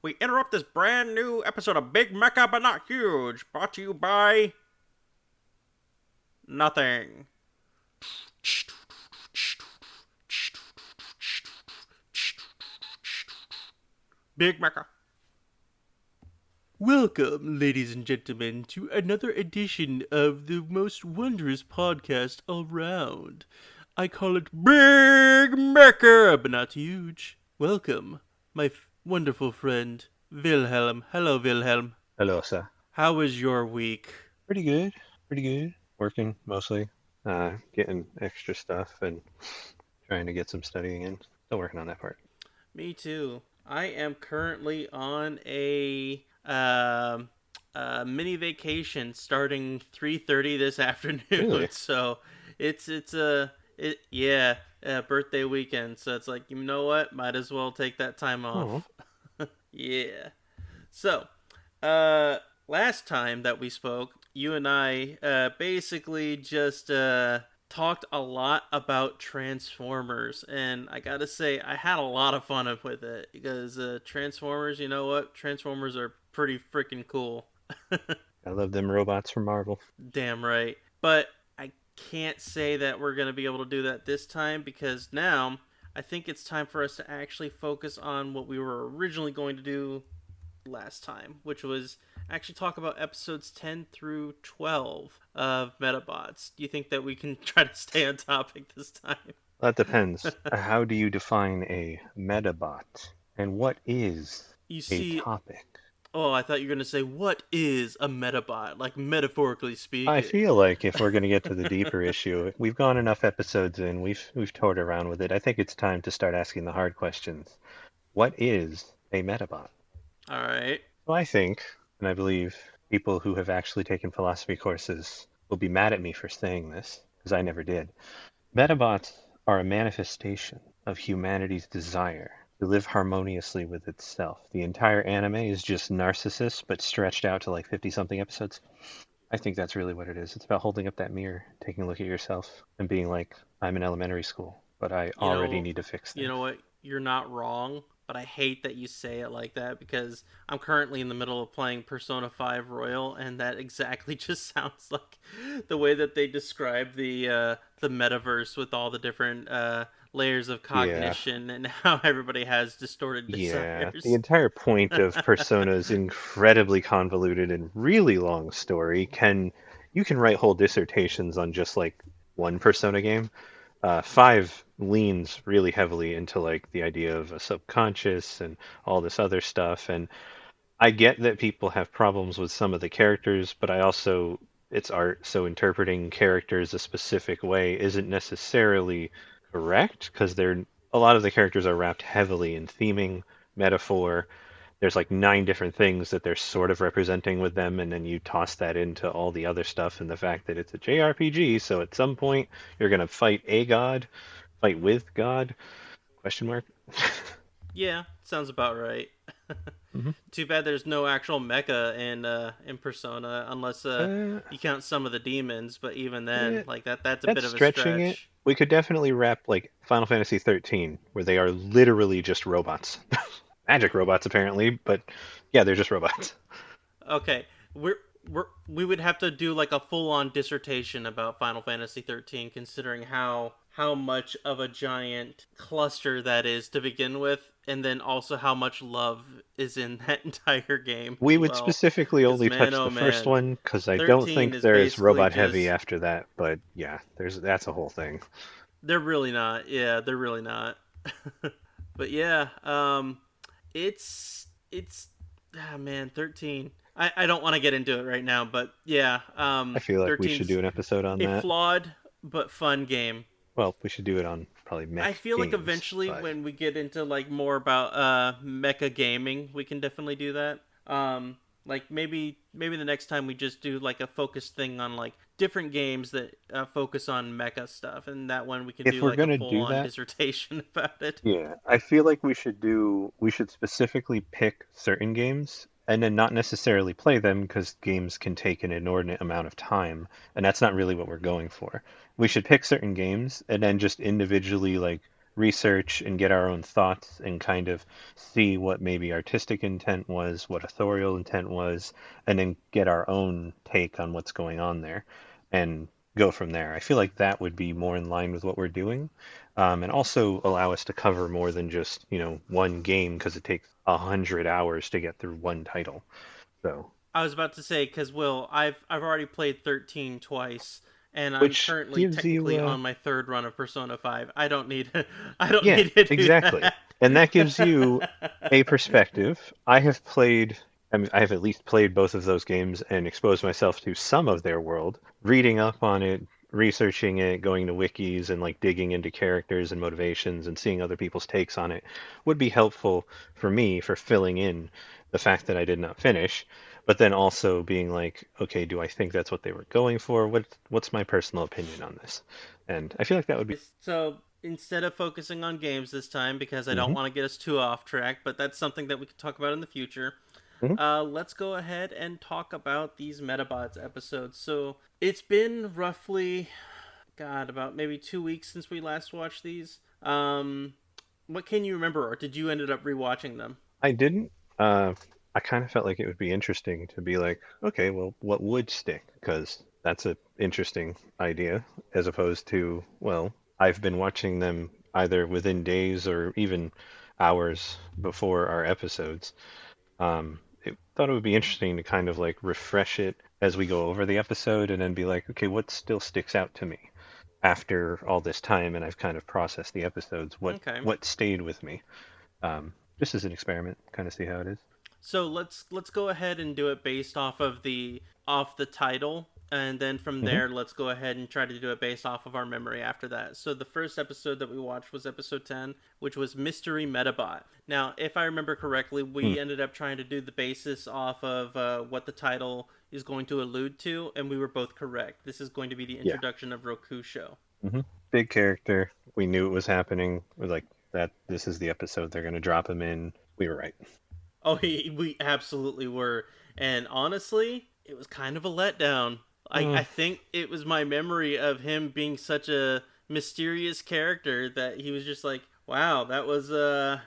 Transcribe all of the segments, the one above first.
We interrupt this brand new episode of Big Mecha But Not Huge, brought to you by nothing. Big Mecha. Welcome, ladies and gentlemen, to another edition of the most wondrous podcast around. I call it Big Mecha, but not huge. Welcome, my wonderful friend, Wilhelm. Hello, Wilhelm. Hello, sir. How was your week? Pretty good. Pretty good. Working mostly. Getting extra stuff and trying to get some studying in. Still working on that part. Me too. I am currently on a mini vacation starting 3:30 this afternoon. Really? So it's birthday weekend. So it's like, you know what? Might as well take that time Oh, off. Yeah. So, last time that we spoke, you and I basically just talked a lot about Transformers, and I gotta say, I had a lot of fun with it because Transformers, you know what? Transformers are pretty freaking cool. I love them robots from Marvel. Damn right. But I can't say that we're gonna be able to do that this time because now I think it's time for us to actually focus on what we were originally going to do last time, which was actually talk about episodes 10 through 12 of Medabots. Do you think that we can try to stay on topic this time? That depends. How do you define a Medabot? And what is You a see, topic? oh, I thought you were going to say, what is a Medabot? Like, metaphorically I speaking. feel like if we're going to get to the deeper issue, we've gone enough episodes in, we've toyed around with it. I think it's time to start asking the hard questions. What is a Medabot? Alright. Well, I think, and I believe people who have actually taken philosophy courses will be mad at me for saying this, because I never did. Metabots are a manifestation of humanity's desire to live harmoniously with itself. The entire anime is just Narcissus, but stretched out to like 50 something episodes. I think that's really what it is. It's about holding up that mirror, taking a look at yourself, and being like, I'm in elementary school, but I You already know, need to fix you things. know what? You're not wrong, but I hate that you say it like that because I'm currently in the middle of playing Persona 5 Royal, and that exactly just sounds like the way that they describe the metaverse with all the different layers of Yeah, cognition and how everybody has distorted yeah. The desires. entire point of Persona's incredibly convoluted and really long story can you can write whole dissertations on just like one Persona game. Five leans really heavily into like the idea of a subconscious and all this other stuff. And I get that people have problems with some of the characters, but I also it's art, so interpreting characters a specific way isn't necessarily correct because they're a lot of the characters are wrapped heavily in theming, metaphor. There's like nine different things that they're sort of representing with them, and then you toss that into all the other stuff and the fact that it's a JRPG, so at some point you're gonna fight a god, fight with God? Question mark. Yeah, sounds about right. Too bad there's no actual mecha in Persona unless uh, you count some of the demons, but even then, eh, like that's a bit That's of a stretching it. stretch. We could definitely wrap like Final Fantasy 13, where they are literally just robots. Magic robots, apparently, but yeah, they're just robots. Okay, we would have to do like a full on dissertation about Final Fantasy 13, considering how much of a giant cluster that is to begin with, and then also how much love is in that entire game We as would well. specifically Because only man, touch oh the first man, one because I don't 13 think is there's basically robot heavy just after that. But yeah, there's that's a whole thing. they're really not. Yeah, they're really not. But yeah, it's ah man, 13. I don't want to get into it right now, but yeah, I feel like we should 13's do an episode on a that. flawed but fun game. Well, we should do it on probably I mech feel like games, eventually but when we get into like more about mecha gaming, we can definitely do that. Like maybe the next time we just do like a focused thing on like different games that focus on mecha stuff, and that one we can if do we're like a gonna full do on that, dissertation about it. yeah, I feel like we should specifically pick certain games and then not necessarily play them because games can take an inordinate amount of time, and that's not really what we're going for. We should pick certain games and then just individually like research and get our own thoughts and kind of see what maybe artistic intent was, what authorial intent was, and then get our own take on what's going on there and go from there. I feel like that would be more in line with what we're doing, and also allow us to cover more than just, one game because it takes 100 hours to get through one title. So, I was about to say because Will, I've already played 13 twice, and I'm which currently gives you, technically on my third run of Persona 5. I don't need I don't yeah, need to do exactly. that. And that gives you a perspective. I mean, I have at least played both of those games and exposed myself to some of their world, reading up on it, researching it, going to wikis and like digging into characters and motivations and seeing other people's takes on it would be helpful for me for filling in the fact that I did not finish, but then also being like, okay, do I think that's what they were going for? What's my personal opinion on this? And I feel like that would be. So instead of focusing on games this time, because I don't Hmm. want to get us too off track, but that's something that we could talk about in the future. Hmm. Let's go ahead and talk about these Medabots episodes. So it's been roughly, God, about maybe 2 weeks since we last watched these. What can you remember, or did you ended up rewatching them? I didn't. I kind of felt like it would be interesting to be like, okay, well, what would stick? Because that's an interesting idea, as opposed to, well, I've been watching them either within days or even hours before our episodes. Thought it would be interesting to kind of like refresh it as we go over the episode and then be like, okay, what still sticks out to me after all this time and I've kind of processed the episodes? What Okay. what stayed with me? Just as an experiment, kind of see how it is. So let's go ahead and do it based off the title, and then from Hmm. there let's go ahead and try to do it based off of our memory after that. So the first episode that we watched was episode 10, which was Mystery Metabot. Now, if I remember correctly, Hmm. we ended up trying to do the basis off of what the title is going to allude to, and we were both correct. This is going to be the Yeah. introduction of Rokusho. Hmm. Big character. We knew it was happening. We're like that. This is the episode they're going to drop him in. We were right. Oh, we absolutely were. And honestly, it was kind of a letdown. Mm, I think it was my memory of him being such a mysterious character that he was just like, wow, that was, I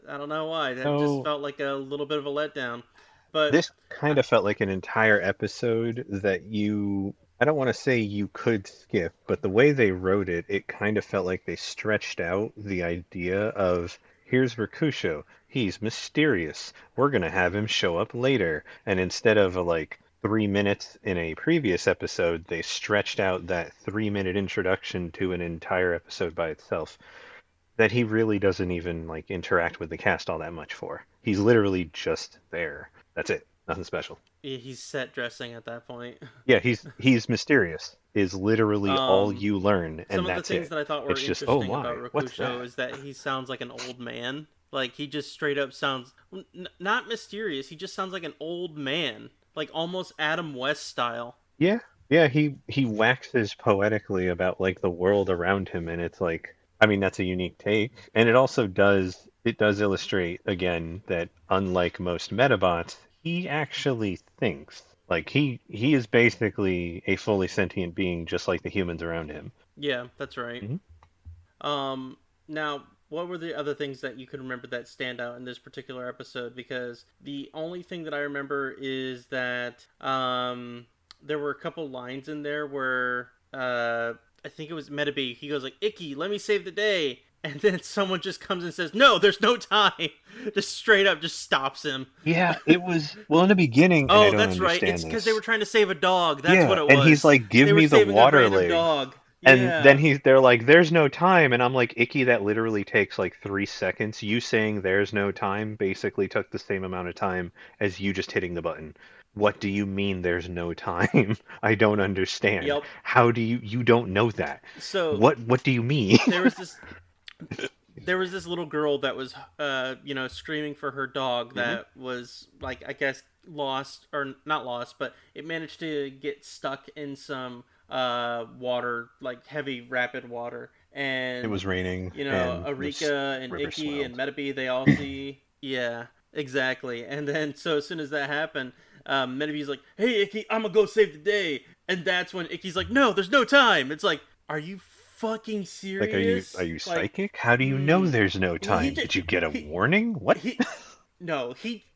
don't know why. That just so felt like a little bit of a letdown. But, this kind of felt like an entire episode that you, I don't want to say you could skip, but the way they wrote it, it kind of felt like they stretched out the idea of here's Rakusho. He's mysterious. We're going to have him show up later. And instead of like 3 minutes in a previous episode, they stretched out that 3 minute introduction to an entire episode by itself that he really doesn't even like interact with the cast all that much for. He's literally just there. That's it. Nothing special. he's set dressing at that point. Yeah, he's mysterious is literally all Um, you learn, some and of the that's things it. that I thought were It's just, oh interesting about my, what's Rokusho that? is that he sounds like an old man. Like he just straight up sounds not mysterious. He just sounds like an old man, like almost Adam West style. Yeah, yeah, he waxes poetically about like the world around him, and it's like, I mean, that's a unique take, and it does illustrate again that unlike most Metabots, he actually thinks. Like he is basically a fully sentient being, just like the humans around him. Yeah, that's right. Hmm. Now, what were the other things that you could remember that stand out in this particular episode? Because the only thing that I remember is that there were a couple lines in there where I think it was Metabee. He goes like, "Icky, let me save the day," and then someone just comes and says, "No, there's no time." Just straight up, just stops him. Yeah, it was well in the beginning, and I Oh, don't that's right. It's understand because they were this. trying to save a dog. That's what Yeah, it and he's was. like, "Give They were me the saving a water random leg," dog. and then Yeah. they're like, "There's no time," and I'm like, "Icky, that literally takes like 3 seconds. You saying there's no time basically took the same amount of time as you just hitting the button. What do you mean there's no time? I don't understand. Yep. How do you don't know that? So What do you mean?" there was this there was this little girl that was screaming for her dog Hmm. that was like I guess lost or not lost, but it managed to get stuck in some water, like heavy rapid water. It And was raining and this Arika and river Icky and swelled. Metabe, they all see. Yeah, exactly. And then so as soon as that happened, Metabe's like, "Hey Icky, I'm gonna go save the day." And that's when Icky's like, "No, there's no time." It's like, are you fucking Like, are serious? you Like, psychic? How do you know there's no he time? just Did you get a he warning? What? he no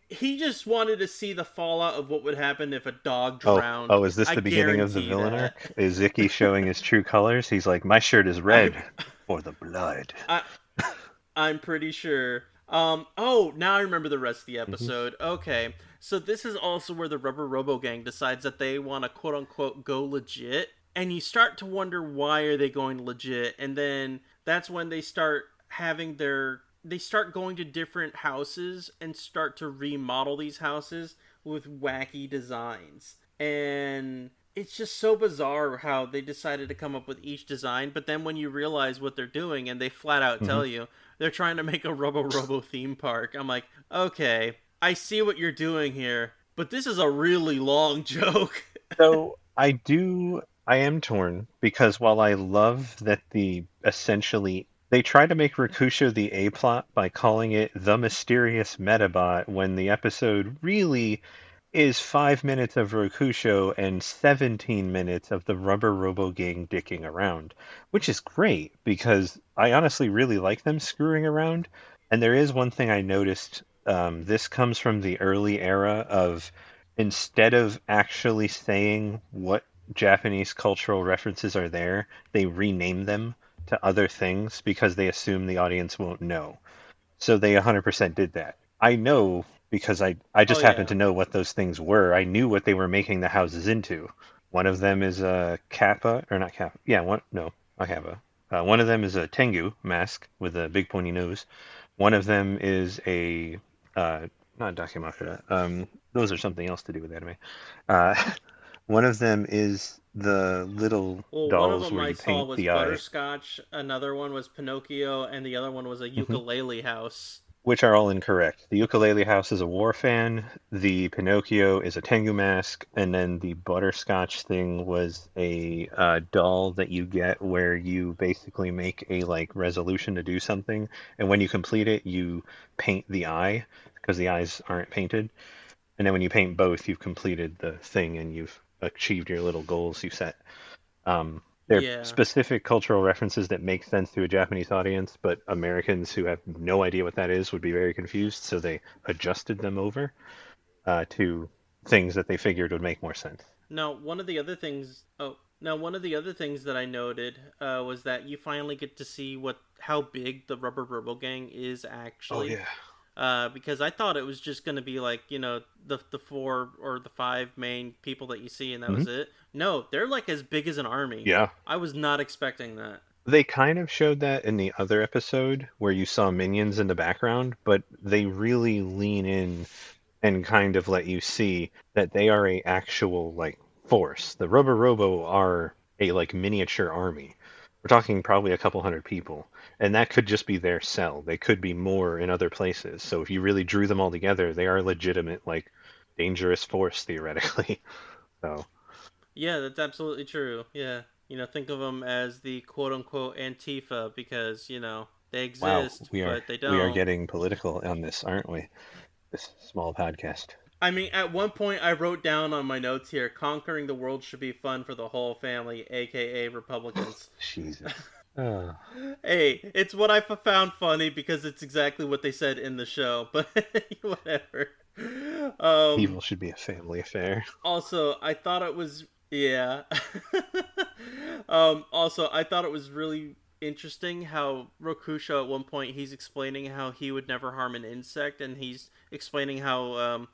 he just wanted to see the fallout of what would happen if a dog Oh, drowned. oh, is this I the beginning of the guarantee villain that. arc? Is Icky showing his true colors? He's like, my shirt is I red for the blood. I I'm pretty sure. Oh, now I remember the rest of the Hmm. episode. Okay. So this is also where the Rubber Robo Gang decides that they want to quote unquote go legit. And you start to wonder why are they going legit? And then that's when they start having they start going to different houses and start to remodel these houses with wacky designs. And it's just so bizarre how they decided to come up with each design, but then when you realize what they're doing and they flat out Hmm. tell you they're trying to make a Robo Robo theme park, I'm like, okay, I see what you're doing here, but this is a really long joke. So I am torn because while I love that they try to make Rakusho the A plot by calling it the mysterious Medabot when the episode really is 5 minutes of Rakusho and 17 minutes of the Rubber Robo Gang dicking around, which is great because I honestly really like them screwing around. And there is one thing I noticed. This comes from the early era of instead of actually saying what Japanese cultural references are there, they rename them to other things because they assume the audience won't know. So they 100% did that. I know because I Oh just happen yeah. to know what those things were. I knew what they were making the houses into. One of them is a kappa, or not kappa. Yeah, one, no, a kappa. One of them is a tengu mask with a big pointy nose. One of them is a, uh, not dakimakura. Those are something else to do with anime. Uh, one of them is the little Well, one of dolls them where I you saw paint was the eye. Butterscotch, another one was Pinocchio, and the other one was a Mhm. ukulele house. Which are all incorrect. The ukulele house is a war fan, the Pinocchio is a Tengu mask, and then the butterscotch thing was a doll that you get where you basically make a like resolution to do something, and when you complete it, you paint the eye because the eyes aren't painted, and then when you paint both, you've completed the thing and you've achieved your little goals you set. They're Yeah. specific cultural references that make sense to a Japanese audience, but Americans who have no idea what that is would be very confused, so they adjusted them over to things that they figured would make more sense. Now, one of the other things. Oh, now one of the other things that I noted was that you finally get to see what how big the Rubber Robo Gang is Oh actually. yeah. Because I thought it was just going to be like the four or the five main people that you see and that Hmm. was it. No, they're like as big as an army. Yeah. I was not expecting that. They kind of showed that in the other episode where you saw minions in the background, but they really lean in and kind of let you see that they are a actual like force. The Robo Robo are a like miniature army. We're talking probably a couple hundred people, and that could just be their cell. They could be more in other places. So if you really drew them all together, they are legitimate like dangerous force theoretically. So Yeah, that's absolutely true. Yeah, think of them as the quote unquote Antifa because they wow, exist, we are but they we are don't. getting political on this, aren't we? This small podcast. I mean, at one point I wrote down on my notes here, conquering the world should be fun for the whole family, aka Republicans. Jesus. Oh, Hey, it's what I found funny because it's exactly what they said in the show, but whatever. Um, evil should be a family affair. Also, I thought it was yeah. Also, I thought it was really interesting how Rokusho at one point he's explaining how he would never harm an insect, and he's explaining how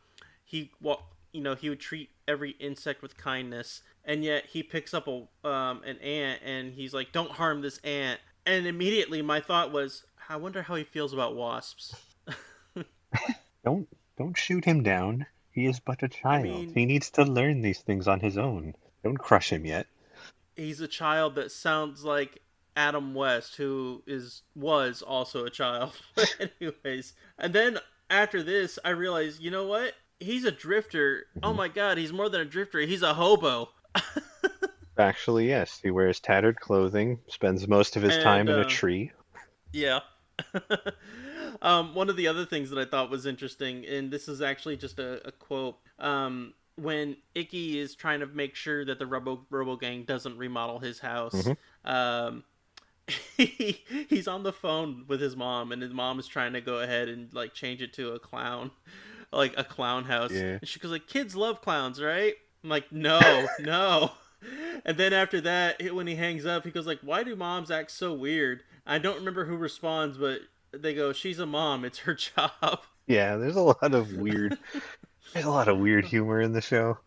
he well he would treat every insect with kindness, and yet he picks up an ant and he's like, "Don't harm this ant." And immediately my thought was, I wonder how he feels about wasps. Don't don't shoot him down. He is but a I child. mean, He needs to learn these things on his own. Don't crush him yet. he's a child that sounds like Adam West, who was also a child. Anyways, and then after this, I realized, you know what? He's a drifter. Oh Hmm. my god, he's more than a drifter. He's a hobo. Actually, yes. He wears tattered clothing, spends most of his And time in a tree. yeah. One of the other things that I thought was interesting, and this is actually just a quote. When Icky is trying to make sure that the Robo Gang doesn't remodel his house, Hmm. um, he's on the phone with his mom, and his mom is trying to go ahead and like change it to a clown, like a clown house. Yeah. And she goes like, "Kids love clowns, right?" I'm like, "No, no." And then after that, when he hangs up, he goes like, "Why do moms act so weird?" I don't remember who responds, but they go, "She's a mom. It's her job." Yeah, there's a lot of weird humor in the show,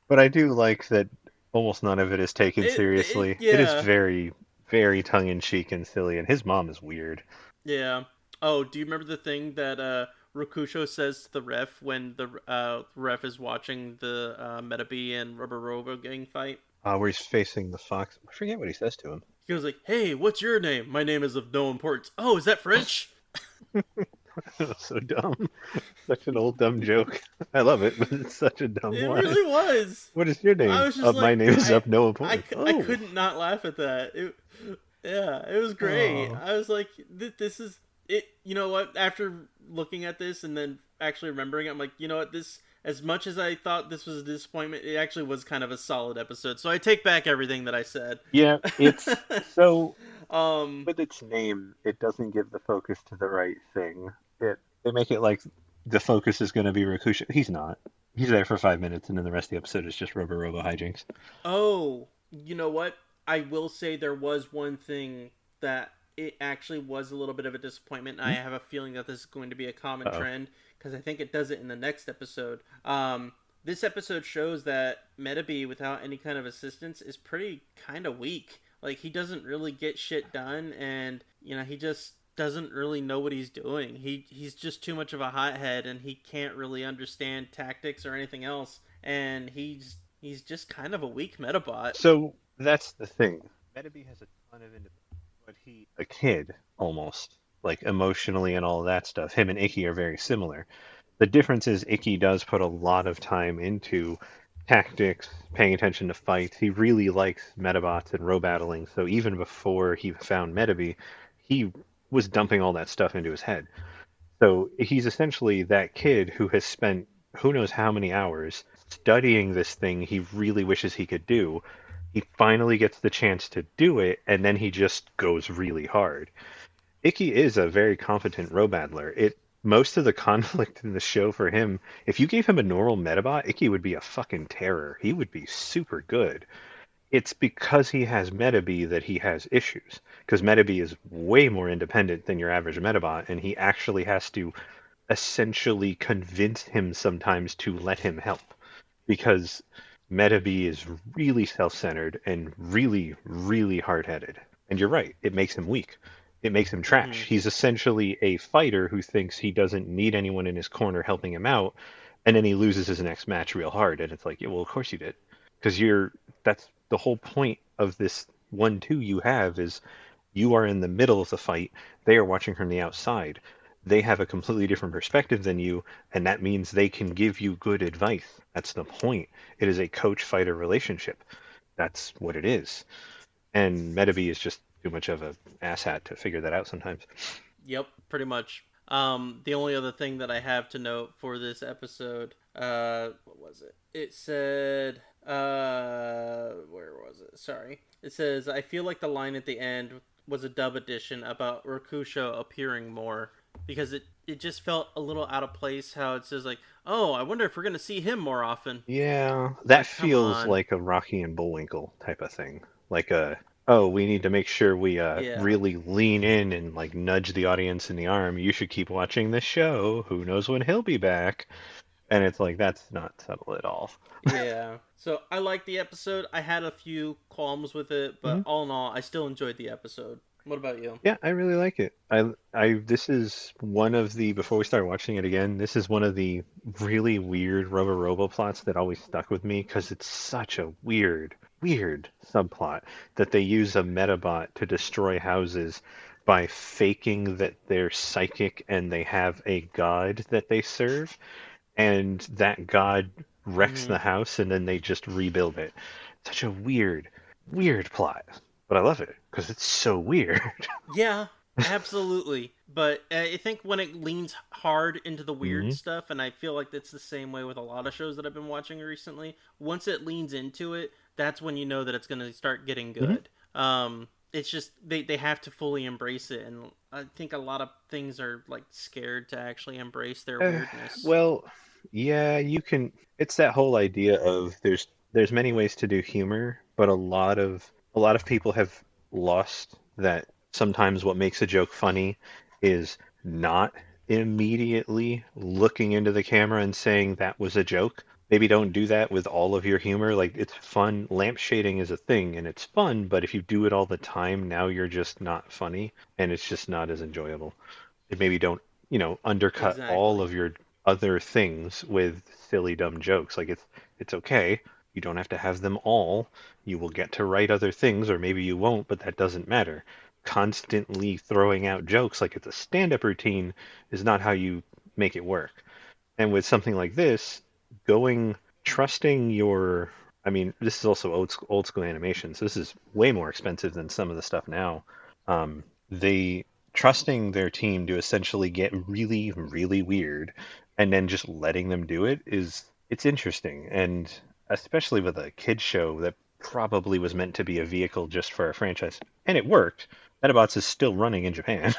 but I do like that almost none of it is taken seriously. It is Yeah, very, very tongue in cheek and silly, and his mom is weird. yeah. Oh, do you remember the thing that Rokusho says to the ref when the ref is watching the Metabee and Rubber Robo gang fight? Where he's facing the fox. I forget what he says to him. He goes like, "Hey, what's your name? My name is of no importance." Oh, is that French? So dumb. Such an old dumb joke. I love it, but it's such a dumb It one. really was. What is your I name? was just My like, name is of no importance. I Oh. couldn't not laugh at that. Yeah, it was great. Oh. I was like, this is it. You know what? After looking at this and then actually remembering it, I'm like, you know what? This, as much as I thought this was a disappointment, it actually was kind of a solid episode. So I take back everything that I said. Yeah, it's so um, with its name, it doesn't give the focus to the right thing. They make it like the focus is going to be Rakusho. He's not. He's there for 5 minutes, and then the rest of the episode is just Robo hijinks. Oh, you know what? I will say there was one thing that it actually was a little bit of a disappointment. I Hmm? have a feeling that this is going to be a common Uh-oh. trend because I think it does it in the next episode. This episode shows that Metabee, without any kind of assistance, is pretty kind of weak. Like he doesn't really get shit done, and he just doesn't really know what he's doing. He's just too much of a hothead, and he can't really understand tactics or anything else. And he's just kind of a weak Metabot. So that's the thing. Metabee has a ton of independence, but he a kid almost, like emotionally and all of that stuff. Him and Icky are very similar. The difference is Icky does put a lot of time into tactics, paying attention to fights. He really likes Medabots and row battling, so even before he found Metabee, he was dumping all that stuff into his head. So he's essentially that kid who has spent who knows how many hours studying this thing he really wishes he could do. He finally gets the chance to do it, and then he just goes really hard. Icky is a very competent row battler. It most of the conflict in the show for him, if you gave him a normal Metabot, Icky would be a fucking terror. He would be super good. It's because he has Metabee that he has issues. Because Metabee is way more independent than your average Metabot, and he actually has to essentially convince him sometimes to let him help. Because Metabee is really self-centered and really, really hard-headed. And you're right, it makes him weak. It makes him trash. Mm-hmm. He's essentially a fighter who thinks he doesn't need anyone in his corner helping him out, and then he loses his next match real hard. And it's like, yeah, well, of course you did, because that's the whole point of this 1-2 you have is you are in the middle of the fight. They are watching from the outside. They have a completely different perspective than you, and that means they can give you good advice. That's the point. It is a coach-fighter relationship. That's what it is. And Metabee is just too much of a asshat to figure that out sometimes. Yep, pretty much. The only other thing that I have to note for this episode, what was it? It said, where was it? Sorry. It says, I feel like the line at the end was a dub edition about Rakusho appearing more because it just felt a little out of place how it says like, oh, I wonder if we're going to see him more often. Yeah, It's that like, come feels on. like a Rocky and Bullwinkle type of thing. Like a, oh, we need to make sure we Yeah. really lean in and like nudge the audience in the arm. You should keep watching this show. Who knows when he'll be back? And it's like that's not subtle at all. Yeah. So I liked the episode. I had a few qualms with it, but all in all, I still enjoyed the episode. What about you? Yeah, I really like it. This is one of the, before we start watching it again, this is one of the really weird Robo plots that always stuck with me because it's such a weird subplot that they use a Metabot to destroy houses by faking that they're psychic and they have a god that they serve, and that god wrecks Hmm. the house and then they just rebuild it. Such a weird plot. But I love it because it's so weird. Yeah, absolutely. But I think when it leans hard into the weird Hmm. stuff, and I feel like that's the same way with a lot of shows that I've been watching recently, once it leans into it, that's when you know that it's going to start getting Hmm. good. it's just they have to fully embrace it, and I think a lot of things are like scared to actually embrace their Uh, weirdness. well, yeah, you can. It's that whole idea of there's many ways to do humor, but a lot of people have lost that sometimes what makes a joke funny is not immediately looking into the camera and saying that was a joke. Maybe don't do that with all of your humor. Like it's fun. Lampshading is a thing and it's fun, but if you do it all the time, now you're just not funny and it's just not as enjoyable. And maybe don't, undercut all Exactly. of your other things with silly dumb jokes. Like it's okay. You don't have to have them all. You will get to write other things or maybe you won't, but that doesn't matter. Constantly throwing out jokes like it's a stand-up routine is not how you make it work. And with something like this, going trusting your I mean, this is also old school animation, so this is way more expensive than some of the stuff now. They trusting their team to essentially get really, really weird and then just letting them do it is it's interesting. And especially with a kids show that probably was meant to be a vehicle just for a franchise. And it worked. Medabots is still running in Japan.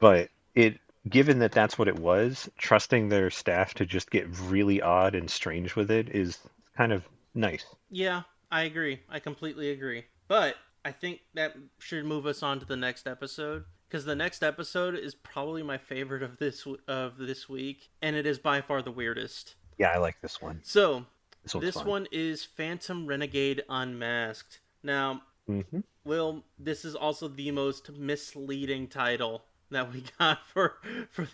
But it, given that that's what it was, trusting their staff to just get really odd and strange with it is kind of nice. Yeah, I agree. I completely agree. But I think that should move us on to the next episode, because the next episode is probably my favorite of this week, and it is by far the weirdest. Yeah, I like this one. So, This one's this fun. one is Phantom Renegade Unmasked. Now, Hmm. Will, this is also the most misleading title that we got for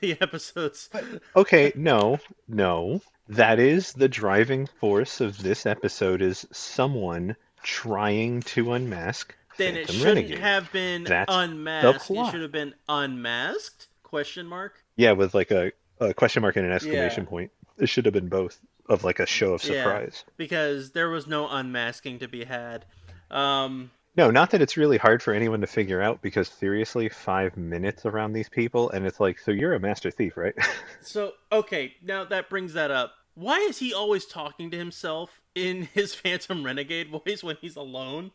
the episodes. But okay, no, no. That is the driving force of this episode is someone trying to unmask Then it Phantom shouldn't Renegade. have been That's the unmasked. It should plot. have been unmasked? Question mark. Yeah, with like a question mark and an Yeah. exclamation point. It should have been both of like a show of Yeah, surprise. because there was no unmasking to be had. Um, No, not that it's really hard for anyone to figure out because seriously, 5 minutes around these people and it's like, so you're a master thief, right? so okay, now that brings that up. Why is he always talking to himself in his Phantom Renegade voice when he's alone?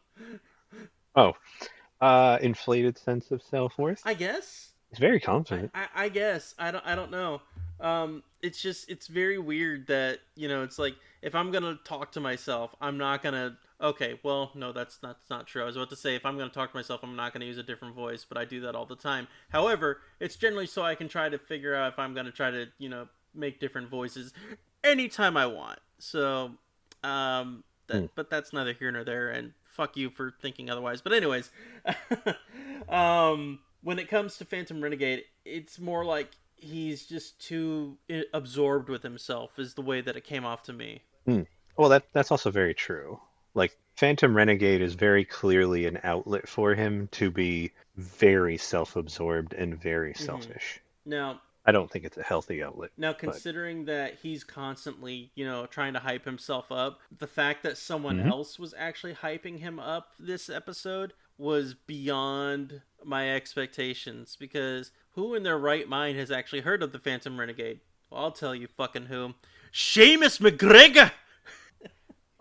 Oh, inflated sense of self-worth. I guess. It's very I, confident. I, I guess I don't know. It's just it's very weird that it's like if I'm gonna talk to myself, I'm not gonna. Okay, well, no, that's not true. I was about to say if I'm gonna talk to myself, I'm not gonna use a different voice, but I do that all the time. However, it's generally so I can try to figure out if I'm gonna try to make different voices anytime I want. So, Hmm. but that's neither here nor there, and fuck you for thinking otherwise. But anyways, when it comes to Phantom Renegade, it's more like he's just too absorbed with himself, is the way that it came off to me. Hmm. Well, that's also very true. Like Phantom Renegade is very clearly an outlet for him to be very self-absorbed and very Mm-hmm. selfish. Now, I don't think it's a healthy outlet, now, but considering that he's constantly, trying to hype himself up, the fact that someone Mhm. else was actually hyping him up this episode was beyond my expectations. Because who in their right mind has actually heard of the Phantom Renegade? Well, I'll tell you fucking who. Seamus McGregor!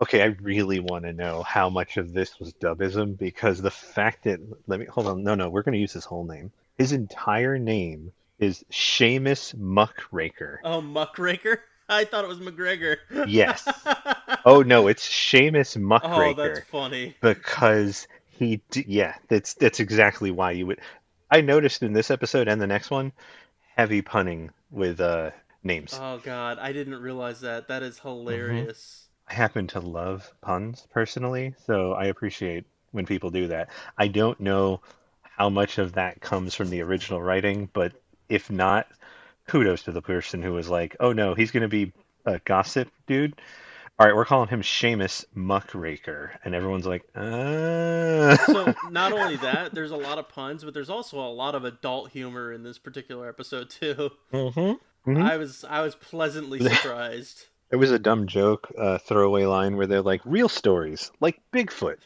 Okay, I really want to know how much of this was dubism because the fact that let me hold on. No, no, we're going to use his whole name. His entire name is Seamus Muckraker. Oh, Muckraker? I thought it was McGregor. Yes. Oh no, it's Seamus Oh, that's Muckraker funny. because yeah, that's exactly why you would. I noticed in this episode and the next one, heavy punning with names. Oh god, I didn't realize that. That is Hmm. hilarious. I happen to love puns personally, so I appreciate when people do that. I don't know how much of that comes from the original writing, but if not, kudos to the person who was like, "Oh no, he's going to be a gossip dude." All right, we're calling him Seamus Muckraker, and everyone's like, So, not only that, there's a lot of puns, but there's also a lot of adult humor in this particular episode too. hmm hmm I was pleasantly surprised. There was a dumb joke, throwaway line where they're like, "Real stories, like Bigfoot."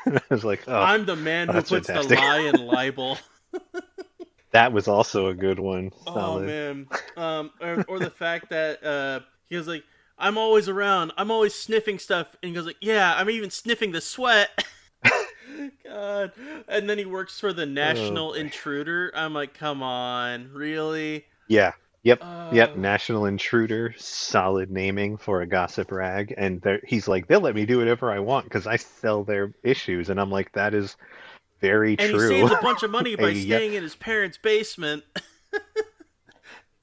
I was like, "Oh, I'm the man who that's puts the fantastic." lie in libel. That was also a good one. Oh Solid. man. Or the fact that he was like, I'm always around. I'm always sniffing stuff. And he goes like, yeah, I'm even sniffing the sweat. God. And then he works for the Oh National boy. Intruder. I'm like, come on, really? Yeah. Yep. Yep. Uh, National Intruder, solid naming for a gossip rag. And he's like, they'll let me do whatever I want because I sell their issues. And I'm like, that is very and he true. saves a bunch of money by Yeah, staying in his parents' basement.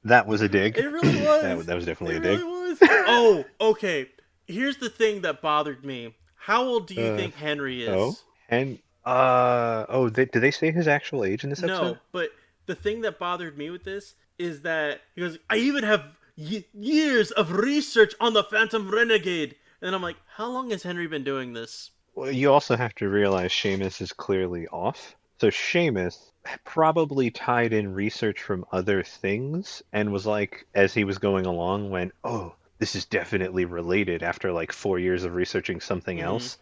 that was a dig. It really was. That was It definitely a really dig. was. Oh, okay. Here's the thing that bothered me. How old do you Uh, think Henry oh, is? and oh, do they say his actual age in this episode? No, but the thing that bothered me with this is that he goes, I even have years of research on the Phantom Renegade. And I'm like, how long has Henry been doing this? Well, you also have to realize Seamus is clearly off. So Seamus probably tied in research from other things and was like, as he was going along, went, "Oh, this is definitely related." After like 4 years of researching something Mm-hmm. else,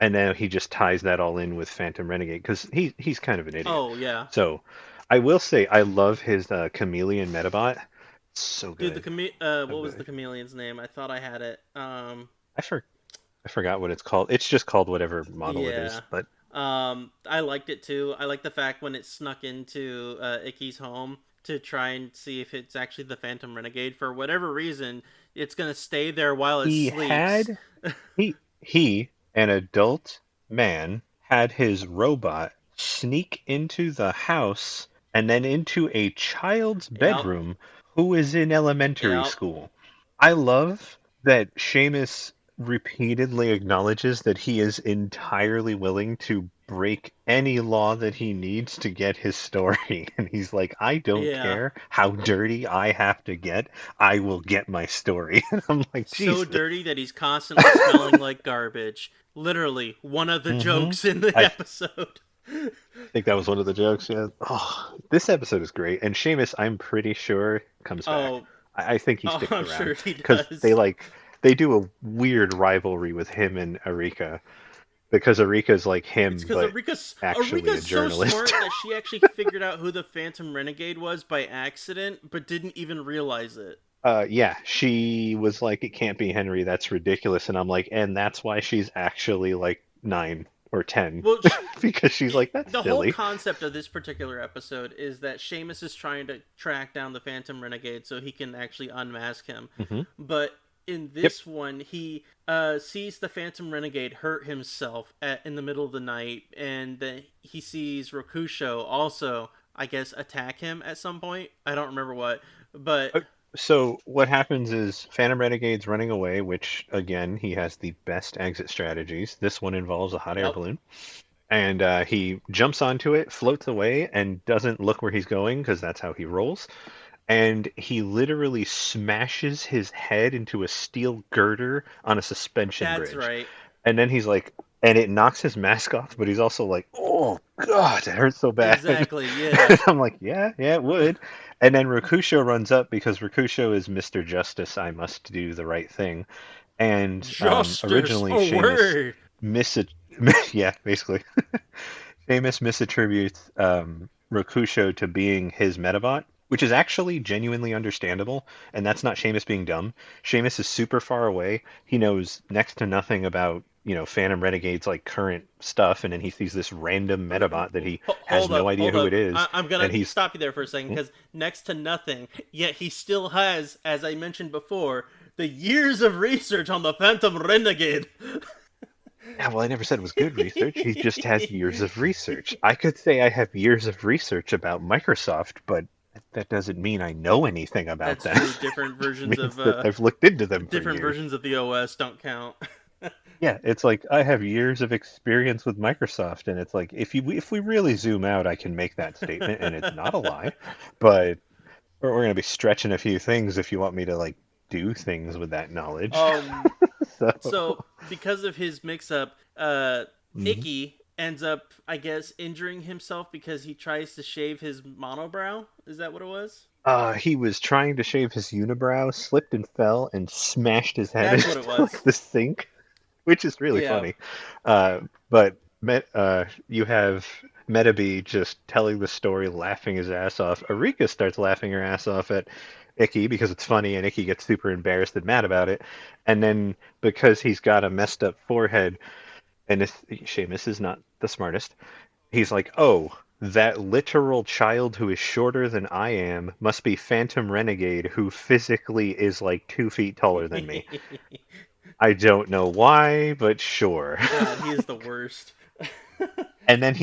and now he just ties that all in with Phantom Renegade because he's kind of an idiot. Oh, yeah. So I will say I love his chameleon Medabot. So Dude, good, so what was the good. chameleon's name? I thought I had it. I for I forgot what it's called. It's just called whatever model it is, Yeah. but I liked it too. I like the fact when it snuck into Icky's home to try and see if it's actually the Phantom Renegade. For whatever reason, it's gonna stay there while it he sleeps. had he, an adult man, had his robot sneak into the house and then into a child's Yep. bedroom who is in elementary Yep. school. I love that Seamus repeatedly acknowledges that he is entirely willing to break any law that he needs to get his story. And he's like, I don't Yeah. care how dirty I have to get, I will get my story. And I'm like, So Jesus. dirty that he's constantly smelling like garbage. Literally, one of the hmm jokes in the I episode. think that was one of the jokes. Yeah. Oh, this episode is great, and Seamus, I'm pretty sure comes back. Oh, I think he oh, sticks I'm around sure he because does. they do a weird rivalry with him and Arika because Arika's like It's him, because but Arika's actually a Arika's so journalist. smart that she actually figured out who the Phantom Renegade was by accident, but didn't even realize it. Yeah, she was like, it can't be Henry. That's ridiculous. And I'm like, and that's why she's actually like 9 or 10 Well, because she's like, that's the whole silly. concept of this particular episode is that Seamus is trying to track down the Phantom Renegade so he can actually unmask him. hmm But in Yep. this one, he sees the Phantom Renegade hurt himself in the middle of the night, and then he sees Rokusho also, I guess, attack him at some point. I don't remember what, but So what happens is Phantom Renegade's running away, which again he has the best exit strategies. This one involves a hot air yep, balloon, and he jumps onto it, floats away, and doesn't look where he's going because that's how he rolls. And he literally smashes his head into a steel girder on a suspension that's bridge. right. And then he's like, and it knocks his mask off, but he's also like, oh God, it hurts so bad. Exactly, yeah. And I'm like, yeah, yeah, it would. And then Rakusho runs up because Rakusho is Mr. Justice. I must do the right thing. And Justice, originally, a Seamus word. mis yeah, basically, Seamus misattributes Rakusho to being his Medabot, which is actually genuinely understandable, and that's not Seamus being dumb. Seamus is super far away. He knows next to nothing about, Phantom Renegade's like current stuff, and then he sees this random Medabot that he has Hold no up, idea hold who up. it is, I'm and gonna he's stop you there for a second "Hmm? because next to nothing, yet he still has, as I mentioned before, the years of research on the Phantom Renegade. Yeah, well, I never said it was good research. He just has years of research. I could say I have years of research about Microsoft, but that doesn't mean I know anything about That's them. true. Different It versions means of that I've looked into them for different years. versions of the OS don't count. Yeah, it's like I have years of experience with Microsoft, and it's like if we really zoom out, I can make that statement, and it's not a lie. But we're going to be stretching a few things if you want me to like do things with that knowledge. um, So, so because of his mix-up, mhm. Icky ends up, I guess, injuring himself because he tries to shave his monobrow. Is that what it was? He was trying to shave his unibrow, slipped and fell, and smashed his head That's what it into like was. the sink, which is really Yeah. funny. But you have Metabee just telling the story, laughing his ass off. Arika starts laughing her ass off at Icky because it's funny, and Icky gets super embarrassed and mad about it. And then because he's got a messed up forehead, and Seamus is not the smartest, he's like, "Oh, that literal child who is shorter than I am must be Phantom Renegade, who physically is like 2 feet taller than me." I don't know why, but sure. God, he is the worst. And then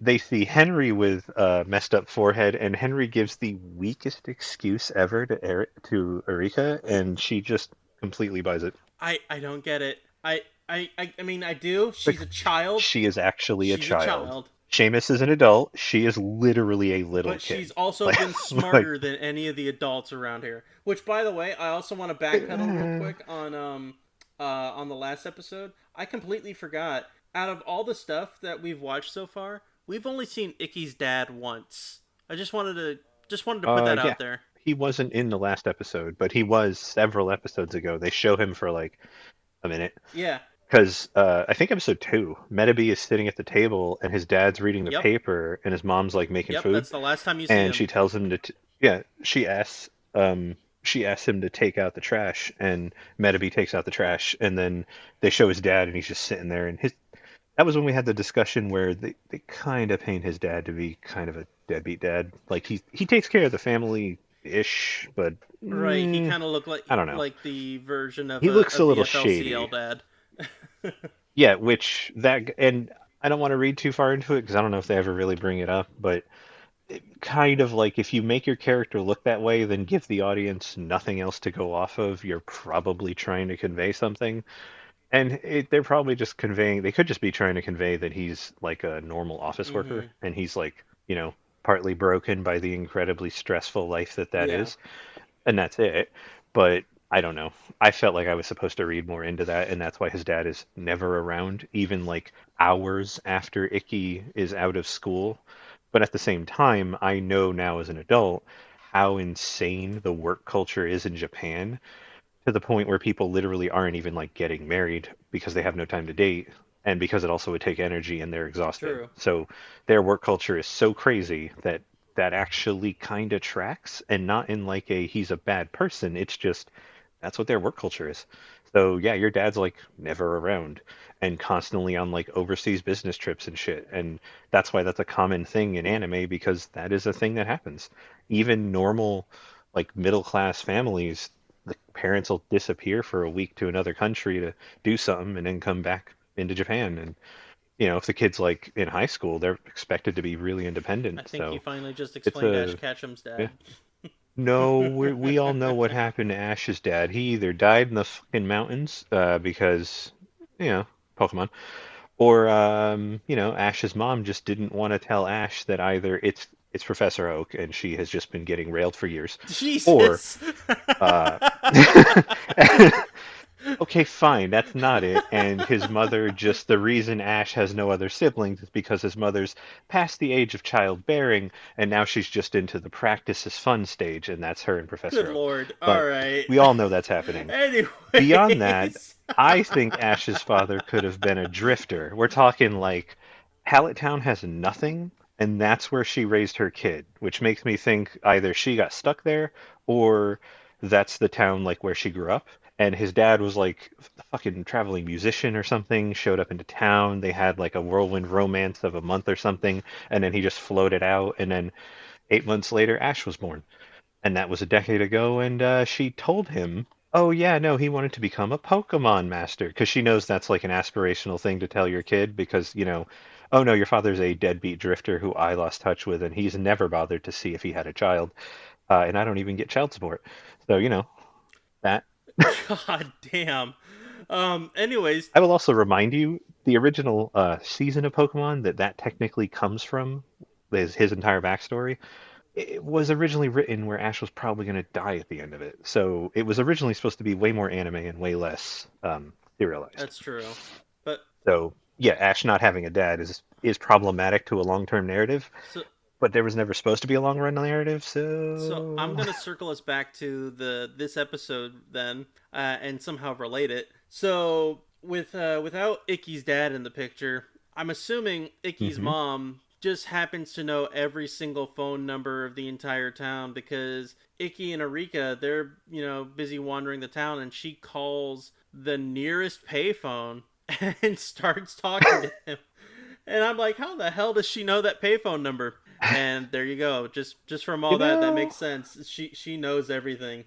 they see Henry with a messed up forehead, and Henry gives the weakest excuse ever to Erika, and she just completely buys it. I don't get it. I mean I do. She's Like, a child. she is actually a She's a child. child. Seamus is an adult. She is lliterally a little But she's kid. also Like, been like, smarter than any of the adults around here. Which, by the way, I also want to backpedal real quick on the last episode. I completely forgot. Out of all the stuff that we've watched so far, we've only seen Icky's dad once. I just wanted to put that yeah. out there. He wasn't in the last episode, but he was several episodes ago. They show him for like a minute. Yeah. Because I think episode 2, Medaby is sitting at the table and his dad's reading the Yep. paper and his mom's like making Yep. food That's the last time you see and him. she tells him yeah, she asks him to take out the trash and Medaby takes out the trash and then they show his dad and he's just sitting there and his that was when we had the discussion where they kind of paint his dad to be kind of a deadbeat dad. Like he takes care of the family ish, but Right. He kind of looked I don't know. like the version He looks a of the little FLCL shady. dad. Yeah, which that and I don't want to read too far into it because I don't know if they ever really bring it up, but kind of like if you make your character look that way, then give the audience nothing else to go off of. You're probably trying to convey something, and they're probably just conveying. They could just be trying to convey that he's like a normal office worker, Mm-hmm. and he's like partly broken by the incredibly stressful life that Yeah. is, and that's it. But I don't know. I felt like I was supposed to read more into that, and that's why his dad is never around, even like hours after Icky is out of school. But at the same time, I know now as an adult how insane the work culture is in Japan to the point where people literally aren't even like getting married because they have no time to date and because it also would take energy and they're exhausted. True. So their work culture is so crazy that that actually kind of tracks and not in like a he's a bad person. It's just that's what their work culture is. So yeah, your dad's like never around and constantly on like overseas business trips and shit. And that's why that's a common thing in anime because that is a thing that happens. Even normal like middle class families, the parents will disappear for a week to another country to do something and then come back into Japan. And if the kid's like in high school, they're expected to be really I independent. think you So finally just it's explained Ash a Ketchum's yeah. dad. No, we all know what happened to Ash's dad. He either died in the fucking mountains because you know Pokemon, or Ash's mom just didn't want to tell Ash that either it's Professor Oak and she has just been getting railed for years, or Jesus. uh, okay, fine, that's not it. And his mother, just the reason Ash has no other siblings is because his mother's past the age of childbearing, and now she's just into the practice is fun stage, and that's her and Good Professor Oak. lord. All But right. we all know that's happening. Beyond that, Anyways. I think Ash's father could have been a drifter. We're talking like Pallet Town has nothing, and that's where she raised her kid, which makes me think either she got stuck there or that's the town like where she grew up. And his dad was like a fucking traveling musician or something, showed up into town. They had like a whirlwind romance of a month or something, and then he just floated out. And then 8 months later, Ash was born and that was a decade ago. And she told him, "Oh yeah, no, he wanted to become a Pokemon master," because she knows that's like an aspirational thing to tell your kid. Because oh no, your father's a deadbeat drifter who I lost touch with, and he's never bothered to see if he had a child, and I don't even get child support. So that. God damn. Anyways, I will also remind you the original season of Pokemon that technically comes from his entire backstory it was originally written where Ash was probably going to die at the end of it. So it was originally supposed to be way more anime and way less serialized. that's true. But So yeah, Ash not having a dad is problematic to a long term narrative, so but there was never supposed to be a long run narrative. so I'm So gonna circle us back to this episode then, and somehow relate it. So without Icky's dad in the picture, I'm assuming Icky's hmm mom just happens to know every single phone number of the entire town because Icky and Arika, they're, busy wandering the town, and she calls the nearest payphone and starts talking to him. And I'm like, how the hell does she know that payphone number? And there you go. Just from You all that, that know, makes sense. She knows everything.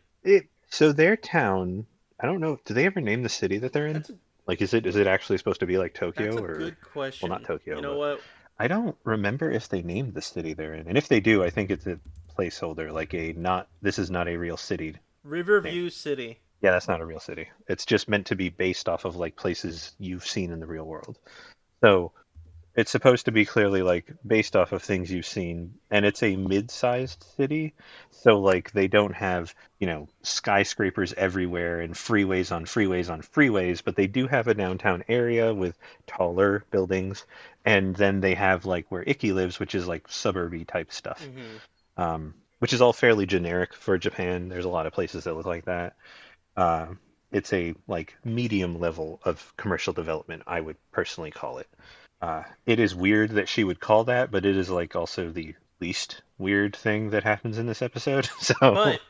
so their town, I don't know, do they ever name the city that they're in? That's a Like, is it actually supposed to be like that's Tokyo a or, good well, not question. You Tokyo, know but what? I don't remember if they named the city they're in. And if they do, I think it's a placeholder, like a not, this is not a real city name. Riverview City. Yeah, that's not a real city. It's just meant to be based off of like places you've seen in the real world. So it's supposed to be clearly like based off of things you've seen, and it's a mid-sized city, so like they don't have, skyscrapers everywhere and freeways on freeways on freeways, but they do have a downtown area with taller buildings, and then they have like where Icky lives, which is like suburby type stuff, Mm-hmm. which is all fairly generic for Japan. There's a lot of places that look like that. Uh, it's a like medium level of commercial development, I would personally call it. It is weird that she would call that, but it is like also the least weird thing that happens in this episode. So, But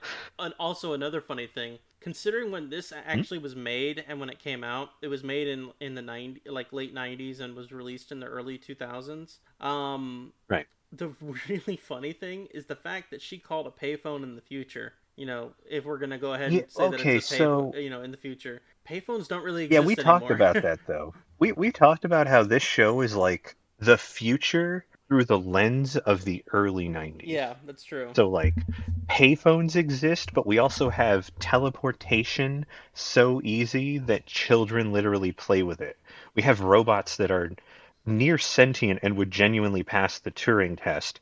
also another funny thing, considering when this hmm? actually was made and when it came out, it was made in the 90 like late 90s and was released in the early 2000s. Right. The really funny thing is the fact that she called a payphone in the future. If we're gonna go ahead Yeah, and say that it's okay, a payphone, so in the future, payphones don't really yeah, we exist talked anymore. about that though. We talked about how this show is like the future through the lens of the early 90s. Yeah, that's true. So like payphones exist, but we also have teleportation so easy that children literally play with it. We have robots that are near sentient and would genuinely pass the Turing test,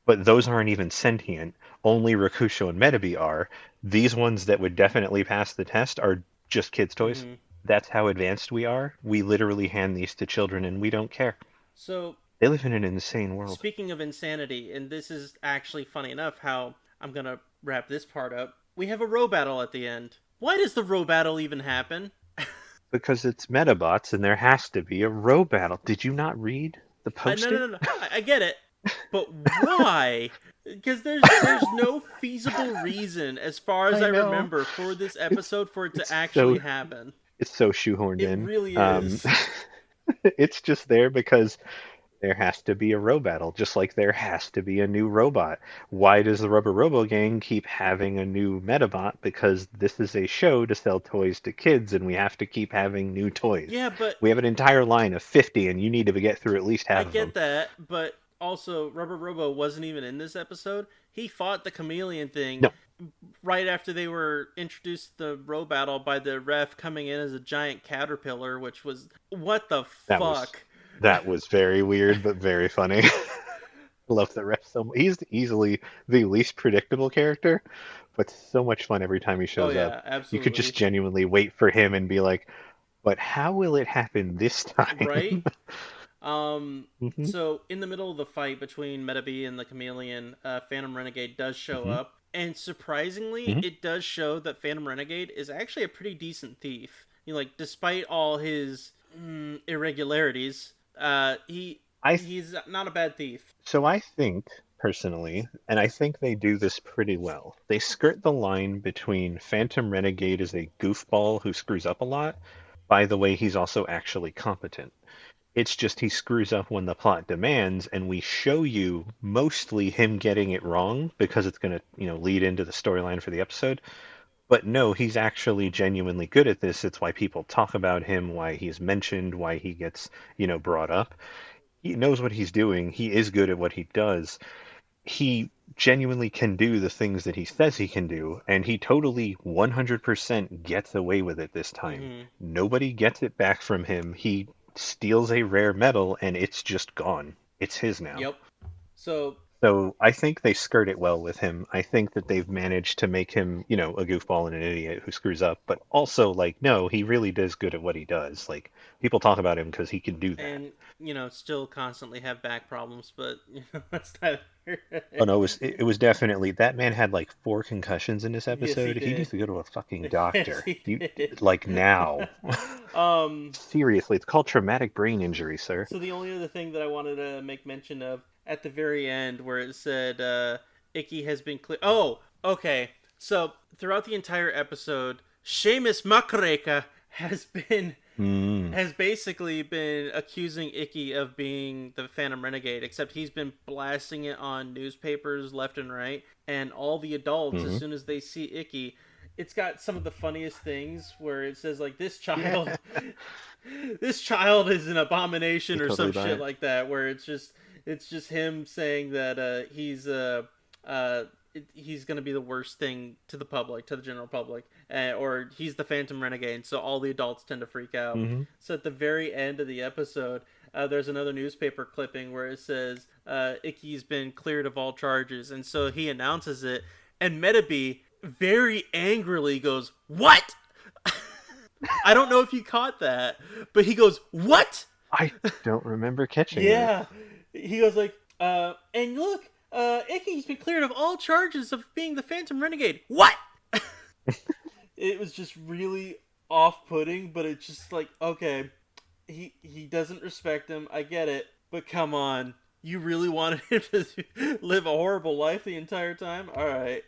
but those aren't even sentient. Only Rakusho and Medabi are. These ones that would definitely pass the test are just kids' toys. Hmm. That's how advanced we are. We literally hand these to children and we don't care. So They live in an insane world. speaking of insanity, and this is actually funny enough how I'm gonna wrap this part up. We have a row battle at the end. Why does the row battle even happen? Because it's Medabots and there has to be a row battle. Did you not read the No, no, poster? no, no. I get it, but why? Because there's no feasible reason, as far as I I know. remember, for this It's episode for it to it's actually so happen. it's so shoehorned It in. really is. It's just there because there has to be a row battle, just like there has to be a new robot. Why does the Rubber Robo Gang keep having a new Metabot? Because this is a show to sell toys to kids, and we have to keep having new toys. Yeah, but We have an entire line of 50, and you need to get through at least I half of them. get that. But also, Rubber Robo wasn't even in this episode. He fought the chameleon thing No, right after they were introduced to the row battle by the ref coming in as a giant caterpillar, which was what the that was fuck. that was very weird, but very funny. Love the rest so much. He's easily the least predictable character, but so much fun every time he Oh shows up. yeah, You could just absolutely. genuinely wait for him and be like, but how will it happen this Right? time? Um, Hmm. so in the middle of the fight between Metabee and the Chameleon, Phantom Renegade does show Hmm. up, and surprisingly, Hmm. it does show that Phantom Renegade is actually a pretty decent thief. Like despite all his irregularities, I he's not a bad thief. I think personally, and I think they do this pretty well. They skirt the line between Phantom Renegade as a goofball who screws up a lot. By the way, he's also actually competent. It's just he screws up when the plot demands, and we show you mostly him getting it wrong because it's going to, lead into the storyline for the episode. But no, he's actually genuinely good at this. It's why people talk about him, why he's mentioned, why he gets, brought up. He knows what he's doing. He is good at what he does. He genuinely can do the things that he says he can do, and he totally 100% gets away with it this time. Mm-hmm. Nobody gets it back from him. He steals a rare metal, and it's just gone. It's his now. Yep. So So I think they skirt it well with him. I think that they've managed to make him, a goofball and an idiot who screws up, but also like, no, he really does good at what he does. Like people talk about him because he can do that. and still constantly have back problems, but that's not. Oh no, it was definitely that man had like 4 concussions in this Yes, he episode. He did. needs to go to a fucking Yes, doctor. he You did. like now. um, Seriously, it's called traumatic brain injury, sir. so the only other thing that I wanted to make mention of, at the very end where it said Icky has been clear. Oh, okay. So throughout the entire episode, Seamus Makareka Mm. has basically been accusing Icky of being the Phantom Renegade, except he's been blasting it on newspapers left and right, and all the adults, as Hmm. soon as they see Icky, it's got some of the funniest things where it says like this Yeah, child this child is an I abomination or totally some buy shit it. like that, where it's just him saying that uh he's going to be the worst thing to the public, to the general public, or he's the Phantom Renegade, so all the adults tend to freak out. Hmm. So at the very end of the episode, there's another newspaper clipping where it says Icky's been cleared of all charges, and so he announces it, and Medaby very angrily goes, "What?" I don't know if you caught that, but he goes, "What?" I don't remember catching that. Yeah. He goes like, and look, Icky's been cleared of all charges of being the Phantom Renegade. What? It was just really off-putting, but it's just like, okay, he doesn't respect him. I get it, but come on, you really wanted him to live a horrible life the entire time? All right.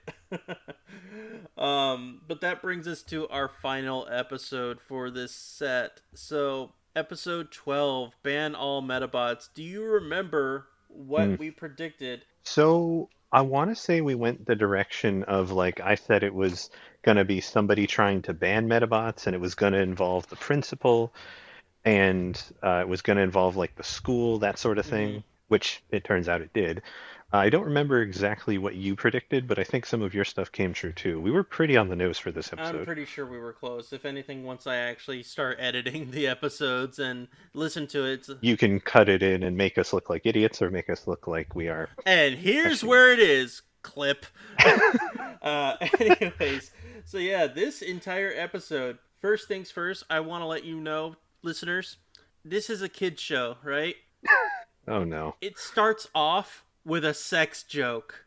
But that brings us to our final episode for this set. So, episode 12, ban all Medabots. Do you remember what Mm. we predicted? So I want to say we went the direction of like I said it was going to be somebody trying to ban Metabots, and it was going to involve the principal, and it was going to involve like the school, that sort of Mm-hmm. thing, which it turns out it did. I don't remember exactly what you predicted, but I think some of your stuff came true too. We were pretty on the nose for this I'm episode. pretty sure we were close. If anything, once I actually start editing the episodes and listen to it. You can cut it in and make us look like idiots or make us look like we are And here's questioning where it is. Clip. Anyways, so yeah, this entire episode, first things first, I want to let you know, listeners, this is a kid's show, right? it. Oh no. It starts off with a sex joke.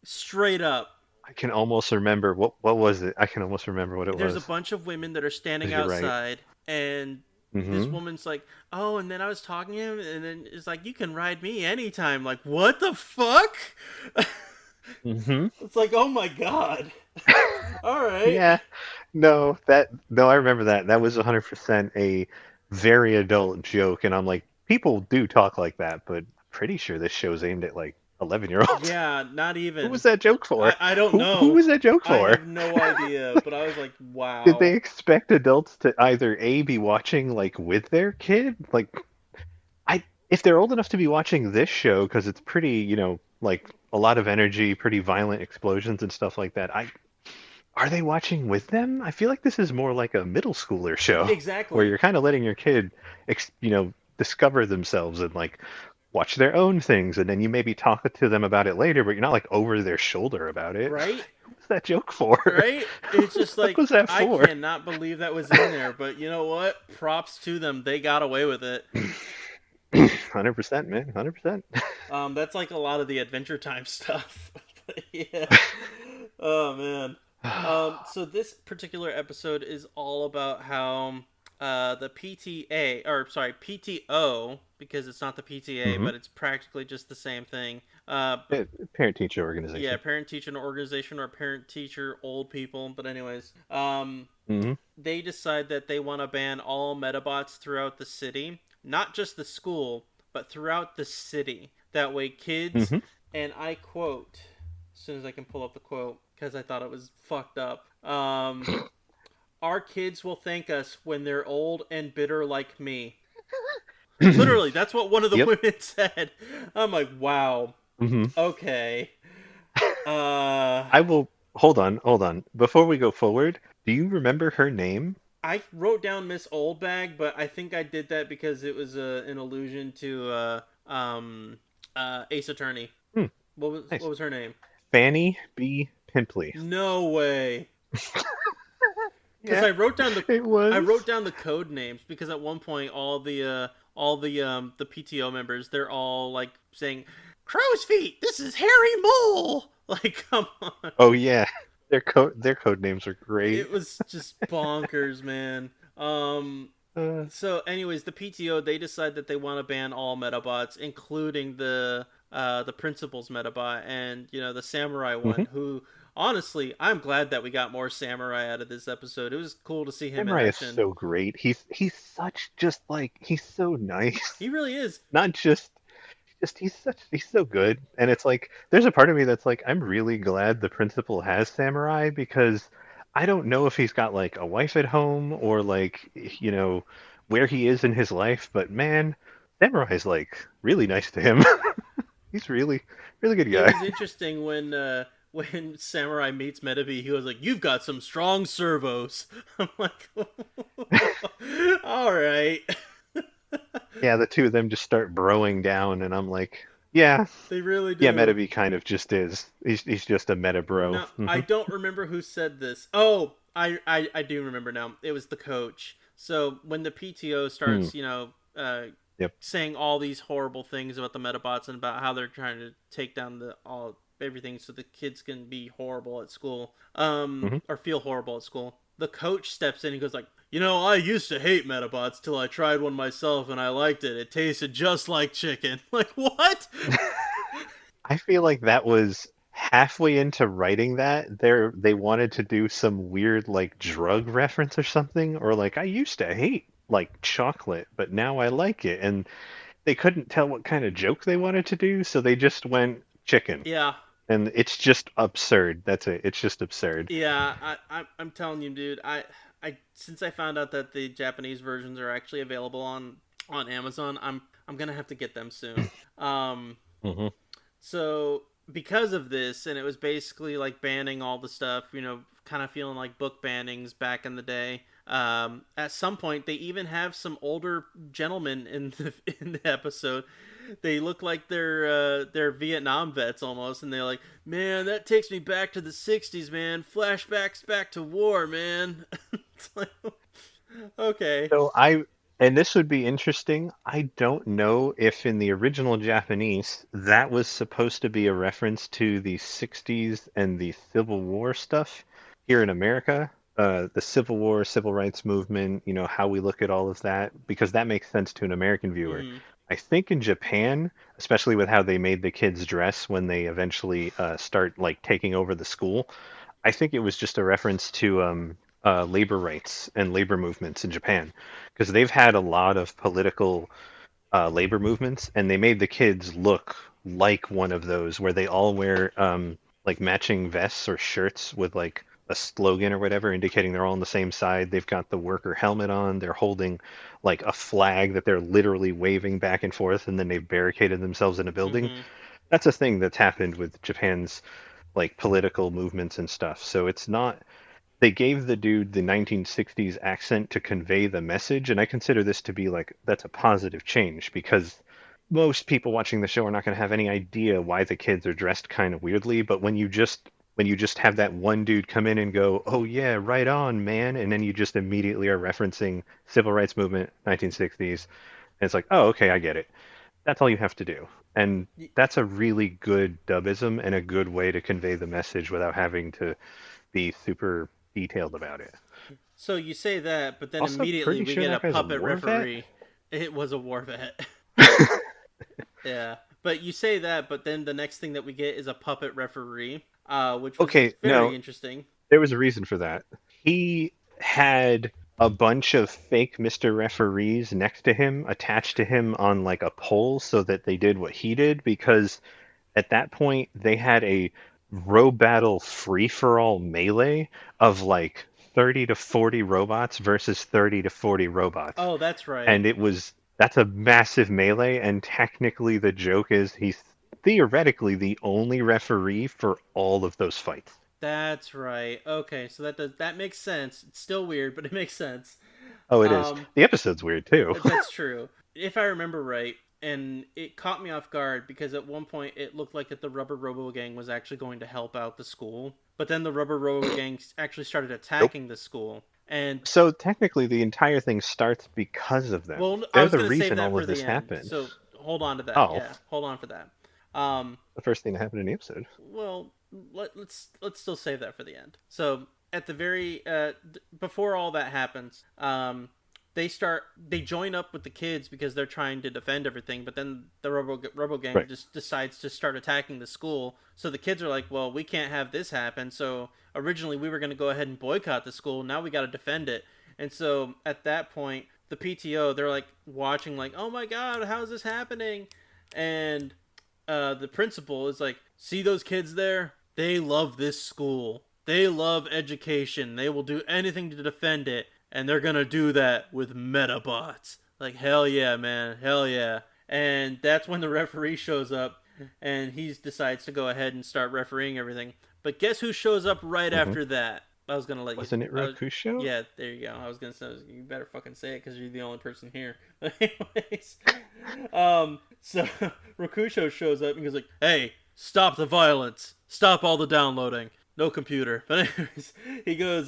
Straight up. I can almost remember what was it? I can almost remember what it There's a was. bunch of women that are standing 'Cause you're right. outside, and this Mm-hmm. woman's like, "Oh," and then I was talking to him, and then it's like, "You can ride me anytime." Like, what the fuck? Mm-hmm. It's like, oh my god. All right. Yeah. No, I remember that. That was 100% a very adult joke, and I'm like, people do talk like that, but pretty sure this show's aimed at like 11-year-olds. Yeah, not Who even. was that joke for? I don't Who know. was that joke I for? have no idea, but I was like, Did they wow. expect adults to either A, be watching like with their kid? Like I if they're old enough to be watching this show because it's pretty, like a lot of energy, pretty violent explosions and stuff like that. I Are they watching with them? I feel like this is more like a middle schooler show where Exactly. you're kind of letting your kid, discover themselves and like watch their own things, and then you maybe talk to them about it later, but you're not like over their shoulder about it. Right? What's that joke for? Right? It's What the just fuck like, was that I for? cannot believe that was in there, but you know what? Props to them. They got away with it. 100%, man, 100%. That's like a lot of the Adventure Time stuff. But yeah. Oh man. So this particular episode is all about how the PTA, or sorry, PTO, because it's not the PTA, Hmm. but it's practically just the same thing. Parent teacher Yeah, organization. parent teacher organization or parent teacher old people. But anyways, Hmm. they decide that they want to ban all Medabots throughout the city, not just the school, but throughout the city. That way, kids, Hmm. and I quote, as soon as I can pull up the quote, because I thought it was fucked up. Our kids will thank us when they're old and bitter like me. Literally, that's what one of the Yep. women said. I'm like, wow, Hmm. okay. Uh, I will hold on. Before we go forward, do you remember her name? I wrote down Miss Oldbag, but I think I did that because it was an allusion to Ace Attorney. Hmm, What nice. was her name? Fanny B. Pimpley. No way. Because Yeah, it I was. wrote down the code names because at one point all the PTO members, they're all like saying, "Crow's feet. This is Harry Mole." Like, come on. Oh yeah, their code names are great. It was just bonkers, man. So, anyways, the PTO they decide that they want to ban all Medabots, including the principal's Medabot and the samurai one. hmm Who, honestly, I'm glad that we got more samurai out of this episode. It was cool to see him in Samurai is action. so great. He's such just like he's so nice. He really is. Not just he's so good. And it's like there's a part of me that's like I'm really glad the principal has Samurai because I don't know if he's got like a wife at home or like where he is in his life, but man, Samurai's like really nice to him. He's really good It guy. was interesting when Samurai meets Medabi, he was like, "You've got some strong servos." I'm like, "All right." Yeah, the two of them just start broing down, and I'm like, yeah, They really yeah, do. Metabee kind of just is. He's just a meta bro. No, I don't remember who said this. Oh, I do remember now. It was the coach. So when the PTO Hmm. starts, Yep. saying all these horrible things about the Metabots and about how they're trying to take down the all everything so the kids can be horrible at school, hmm or feel horrible at school. The coach steps in and goes like, I used to hate Metabots till I tried one myself and I liked it. It tasted just like chicken. Like what? I feel like that was halfway into writing that. They wanted to do some weird like drug reference or something, or like I used to hate like chocolate, but now I like it, and they couldn't tell what kind of joke they wanted to do, so they just went chicken. Yeah, And it's just absurd. That's it. It's just absurd. yeah. I'm telling you, dude. I since I found out that the Japanese versions are actually available on Amazon, I'm gonna have to get them soon. hmm So because of this, and it was basically like banning all the stuff, kind of feeling like book bannings back in the day. At some point, they even have some older gentlemen in the in the episode. They look like they're Vietnam vets almost, and they're like, "Man, that takes me back to the '60s, man. Flashbacks back to war, man." It's like, okay, So and this would be interesting. I don't know if in the original Japanese that was supposed to be a reference to the 60s and the Civil War stuff here in America. The Civil War, Civil Rights Movement, how we look at all of that, because that makes sense to an American viewer. mm-hmm. I think in Japan, especially with how they made the kids dress when they eventually start like taking over the school, I think it was just a reference to labor rights and labor movements in Japan, because they've had a lot of political labor movements, and they made the kids look like one of those, where they all wear like matching vests or shirts with like a slogan or whatever, indicating they're all on the same side. They've got the worker helmet on. They're holding like a flag that they're literally waving back and forth, and then they've barricaded themselves in a building. Mm-hmm. That's a thing that's happened with Japan's like political movements and stuff. So it's not they gave the dude the 1960s accent to convey the message, and I consider this to be like that's a positive change because most people watching the show are not going to have any idea why the kids are dressed kind of weirdly, but when you just have that one dude come in and go, "Oh yeah, right on, man," and then you just immediately are referencing civil rights movement 1960s, and it's like, "Oh, okay, I get it." That's all you have to do. And that's a really good dubism and a good way to convey the message without having to be super detailed about it. So you say that, but then Also, immediately pretty we sure get a that guy's a puppet war vet. referee. It was a war vet. Yeah, but you say that, but then the next thing that we get is a puppet referee, which was Okay, very no, interesting. there was a reason for that. He had a bunch of fake Mr. Referees next to him, attached to him on like a pole so that they did what he did because at that point they had a row battle free for all melee of like 30 to 40 robots versus 30 to 40 robots. Oh, that's right. And that's a massive melee, and technically the joke is he's theoretically the only referee for all of those fights. That's right. Okay, so that makes sense. It's still weird, but it makes sense. Oh, it is. Um, The episode's weird too. that's true. If I remember right, and it caught me off guard because at one point it looked like that the Rubber Robo Gang was actually going to help out the school, but then the Rubber Robo Gang actually started Nope. attacking the school. And So technically the entire thing starts because of them. well, I They're was the gonna save reason that all for of the this end. happened. So hold on to that. Oh, Yeah, hold on for that. Um, the first thing that happened in the episode. well, let's still save that for the end. So at the very before all that happens, they join up with the kids because they're trying to defend everything, but then the Robo Gang Right. just decides to start attacking the school. So the kids are like, "Well, we can't have this happen." So originally we were going to go ahead and boycott the school. Now we got to defend it. And so at that point, the PTO, they're like watching, like, "Oh my God, how is this happening?" And the principal is like, "See those kids there? They love this school. They love education. They will do anything to defend it, and they're gonna do that with Medabots." Like, hell yeah, man, hell yeah. And that's when the referee shows up, and he decides to go ahead and start refereeing everything. But guess who shows up right Hmm. after that? I was gonna let you. Wasn't it I was, Rokusho? yeah, there you go. I was gonna say you better fucking say it because you're the only person here. But anyways, so Rokusho shows up and goes like, "Hey, stop the violence! Stop all the downloading! No computer." But anyways, he goes,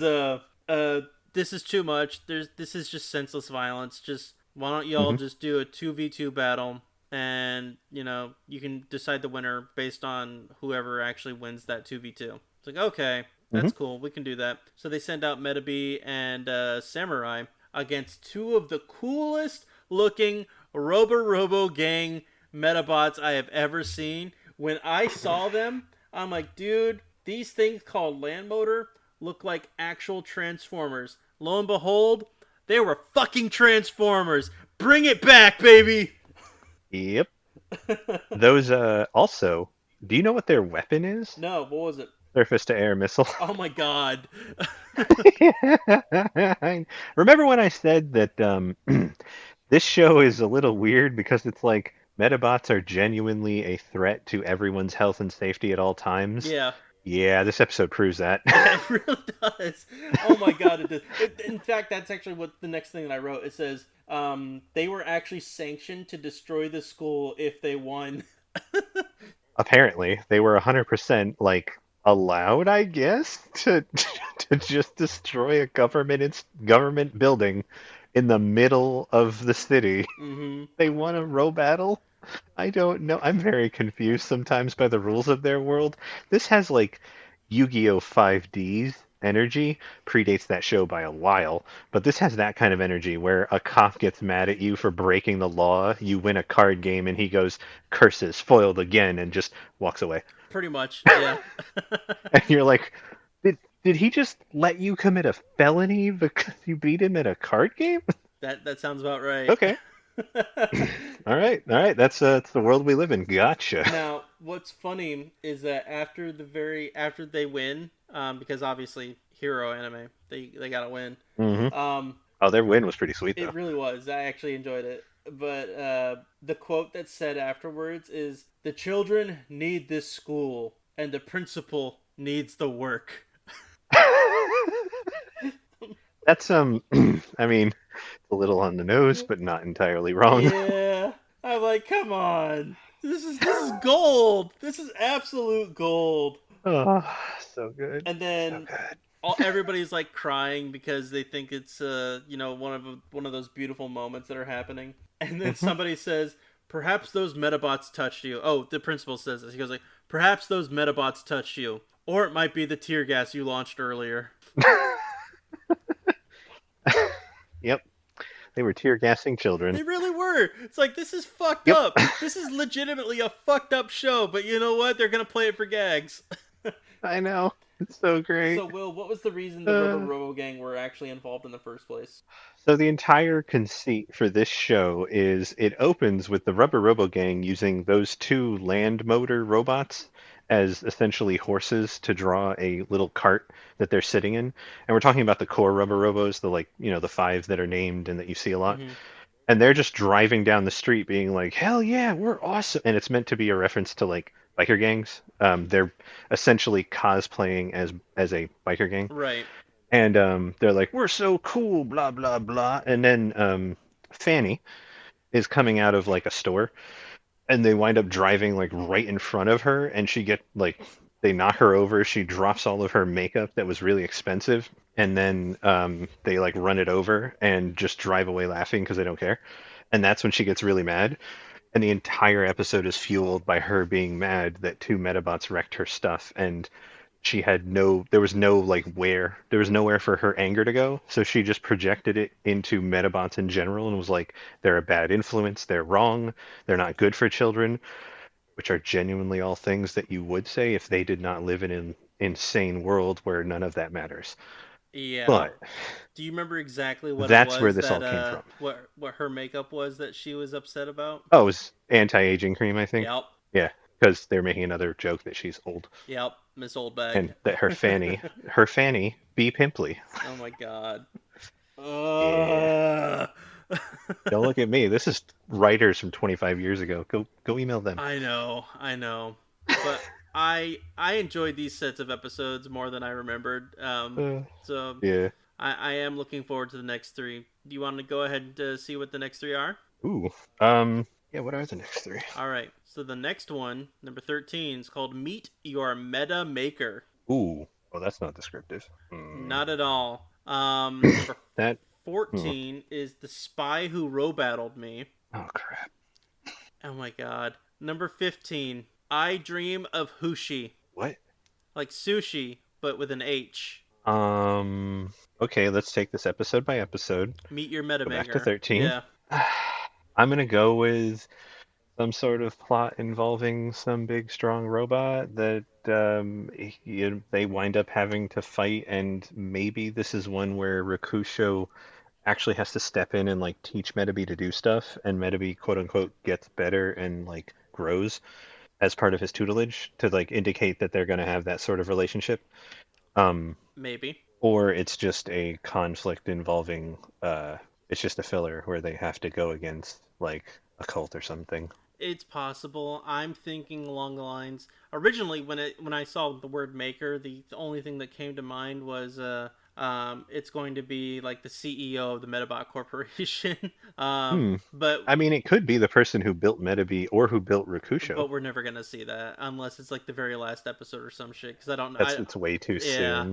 this is too much. This is just senseless violence. Just why don't y'all Hmm. just do a 2v2 battle, and you can decide the winner based on whoever actually wins that 2v2. It's like, okay, Hmm. that's cool. We can do that. So they send out Metabee and Samurai against two of the coolest looking Robo Gang Metabots I have ever seen. When I saw them, I'm like, dude, these things called Land Motor look like actual Transformers. Lo and behold, they were fucking Transformers. Bring it back, baby. Yep. Those also, do you know what their weapon is? No, what was it? Surface to air missile. Oh my god. Remember when I said that this show is a little weird because it's like Metabots are genuinely a threat to everyone's health and safety at all times? Yeah. Yeah, this episode proves that. Yeah, it really does. Oh my god, it does. In fact, that's actually what the next thing that I wrote. It says they were actually sanctioned to destroy the school if they won. Apparently, they were 100% like allowed, I guess, to to just destroy a government building in the middle of the city. Mm-hmm. They won a row battle. I don't know. I'm very confused sometimes by the rules of their world. This has like Yu-Gi-Oh! 5D's energy, predates that show by a while, but this has that kind of energy where a cop gets mad at you for breaking the law, you win a card game, and he goes, curses, foiled again, and just walks away. Pretty much, yeah. And you're like, did he just let you commit a felony because you beat him at a card game? That sounds about right. Okay. All right. That's the world we live in. Gotcha. Now, what's funny is that after they win, because obviously hero anime, they gotta win. Hmm. Um, Oh, their win was pretty sweet it though. really was. I actually enjoyed it. But the quote that's said afterwards is, "The children need this school, and the principal needs the work." That's I mean, it's a little on the nose, but not entirely wrong. Yeah, I'm like, come on, this is gold. This is absolute gold. Oh, so good. And So then good. everybody's like crying because they think it's one of those beautiful moments that are happening. And then Hmm. somebody says, "Perhaps those Metabots touched you." Oh, the principal says this. He goes like, "Perhaps those Metabots touched you, or it might be the tear gas you launched earlier." Yep, they were tear gassing children. They really were. It's like, this is fucked Yep, up. This is legitimately a fucked up show, but you know what? They're gonna play it for gags. I know. It's so So, great. Will, what was the reason the Uh, Robo Gang were actually involved in the first place? so the entire conceit for this show is it opens with the Rubber Robo Gang using those two land motor robots as essentially horses to draw a little cart that they're sitting in. And we're talking about the core Rubber Robos, the like, the five that are named and that you see a lot. Mm-hmm. And they're just driving down the street being like, hell yeah, we're awesome. And it's meant to be a reference to like biker gangs. They're essentially cosplaying as a biker gang. Right. And they're like, we're so cool, blah, blah, blah. And then Fanny is coming out of like a store and they wind up driving like right in front of her and she get like they knock her over, she drops all of her makeup that was really expensive, and then they like run it over and just drive away laughing because they don't care. And that's when she gets really mad, and the entire episode is fueled by her being mad that two Metabots wrecked her stuff. And she had no there was no like where there was nowhere for her anger to go, so she just projected it into Medabots in general and was like, they're a bad influence, they're wrong, they're not good for children, which are genuinely all things that you would say if they did not live in an insane world where none of that matters. Yeah. But Do you remember exactly what it that's where was this that all came from. what her makeup was that she was upset about? Oh, it was anti-aging cream, I think. Yep. Yeah, because they're making another joke that she's old Yep. Miss Oldbag. and that her fanny, be pimply. Oh my god. Yeah. Uh, Don't look at me. This is writers from 25 years ago. Go email them. I know, but I enjoyed these sets of episodes more than I remembered. Uh, So yeah. I am looking forward to the next three. Do you want to go ahead and see what the next three are? Ooh. Yeah. What are the next three? All right. So the next one, number 13, is called Meet Your Meta Maker. Ooh. Oh, that's not descriptive. Not at all. Number That. Hmm. 14 is The Spy Who Row Battled Me. Oh crap. Oh my god. Number 15, I Dream of Hushi. What? Like sushi, but with an H. Um. Okay. Let's take this episode by episode. Meet Your Meta Go back to Maker. 13. Yeah, I'm gonna go with some sort of plot involving some big strong robot that they wind up having to fight, and maybe this is one where Rakusho actually has to step in and like teach Metabee to do stuff, and Metabee quote unquote gets better and like grows as part of his tutelage to like indicate that they're going to have that sort of relationship. Um, maybe. or it's just a conflict involving it's just a filler where they have to go against like a cult or something. It's possible. I'm thinking along the lines. Originally, when I saw the word maker, the only thing that came to mind was it's going to be like the CEO of the Metabot Corporation. Hmm. But I mean, it could be the person who built Metabee or who built Rakusho. we're never gonna see that unless it's like the very last episode or some shit. Because I don't know. That's it's way too Yeah.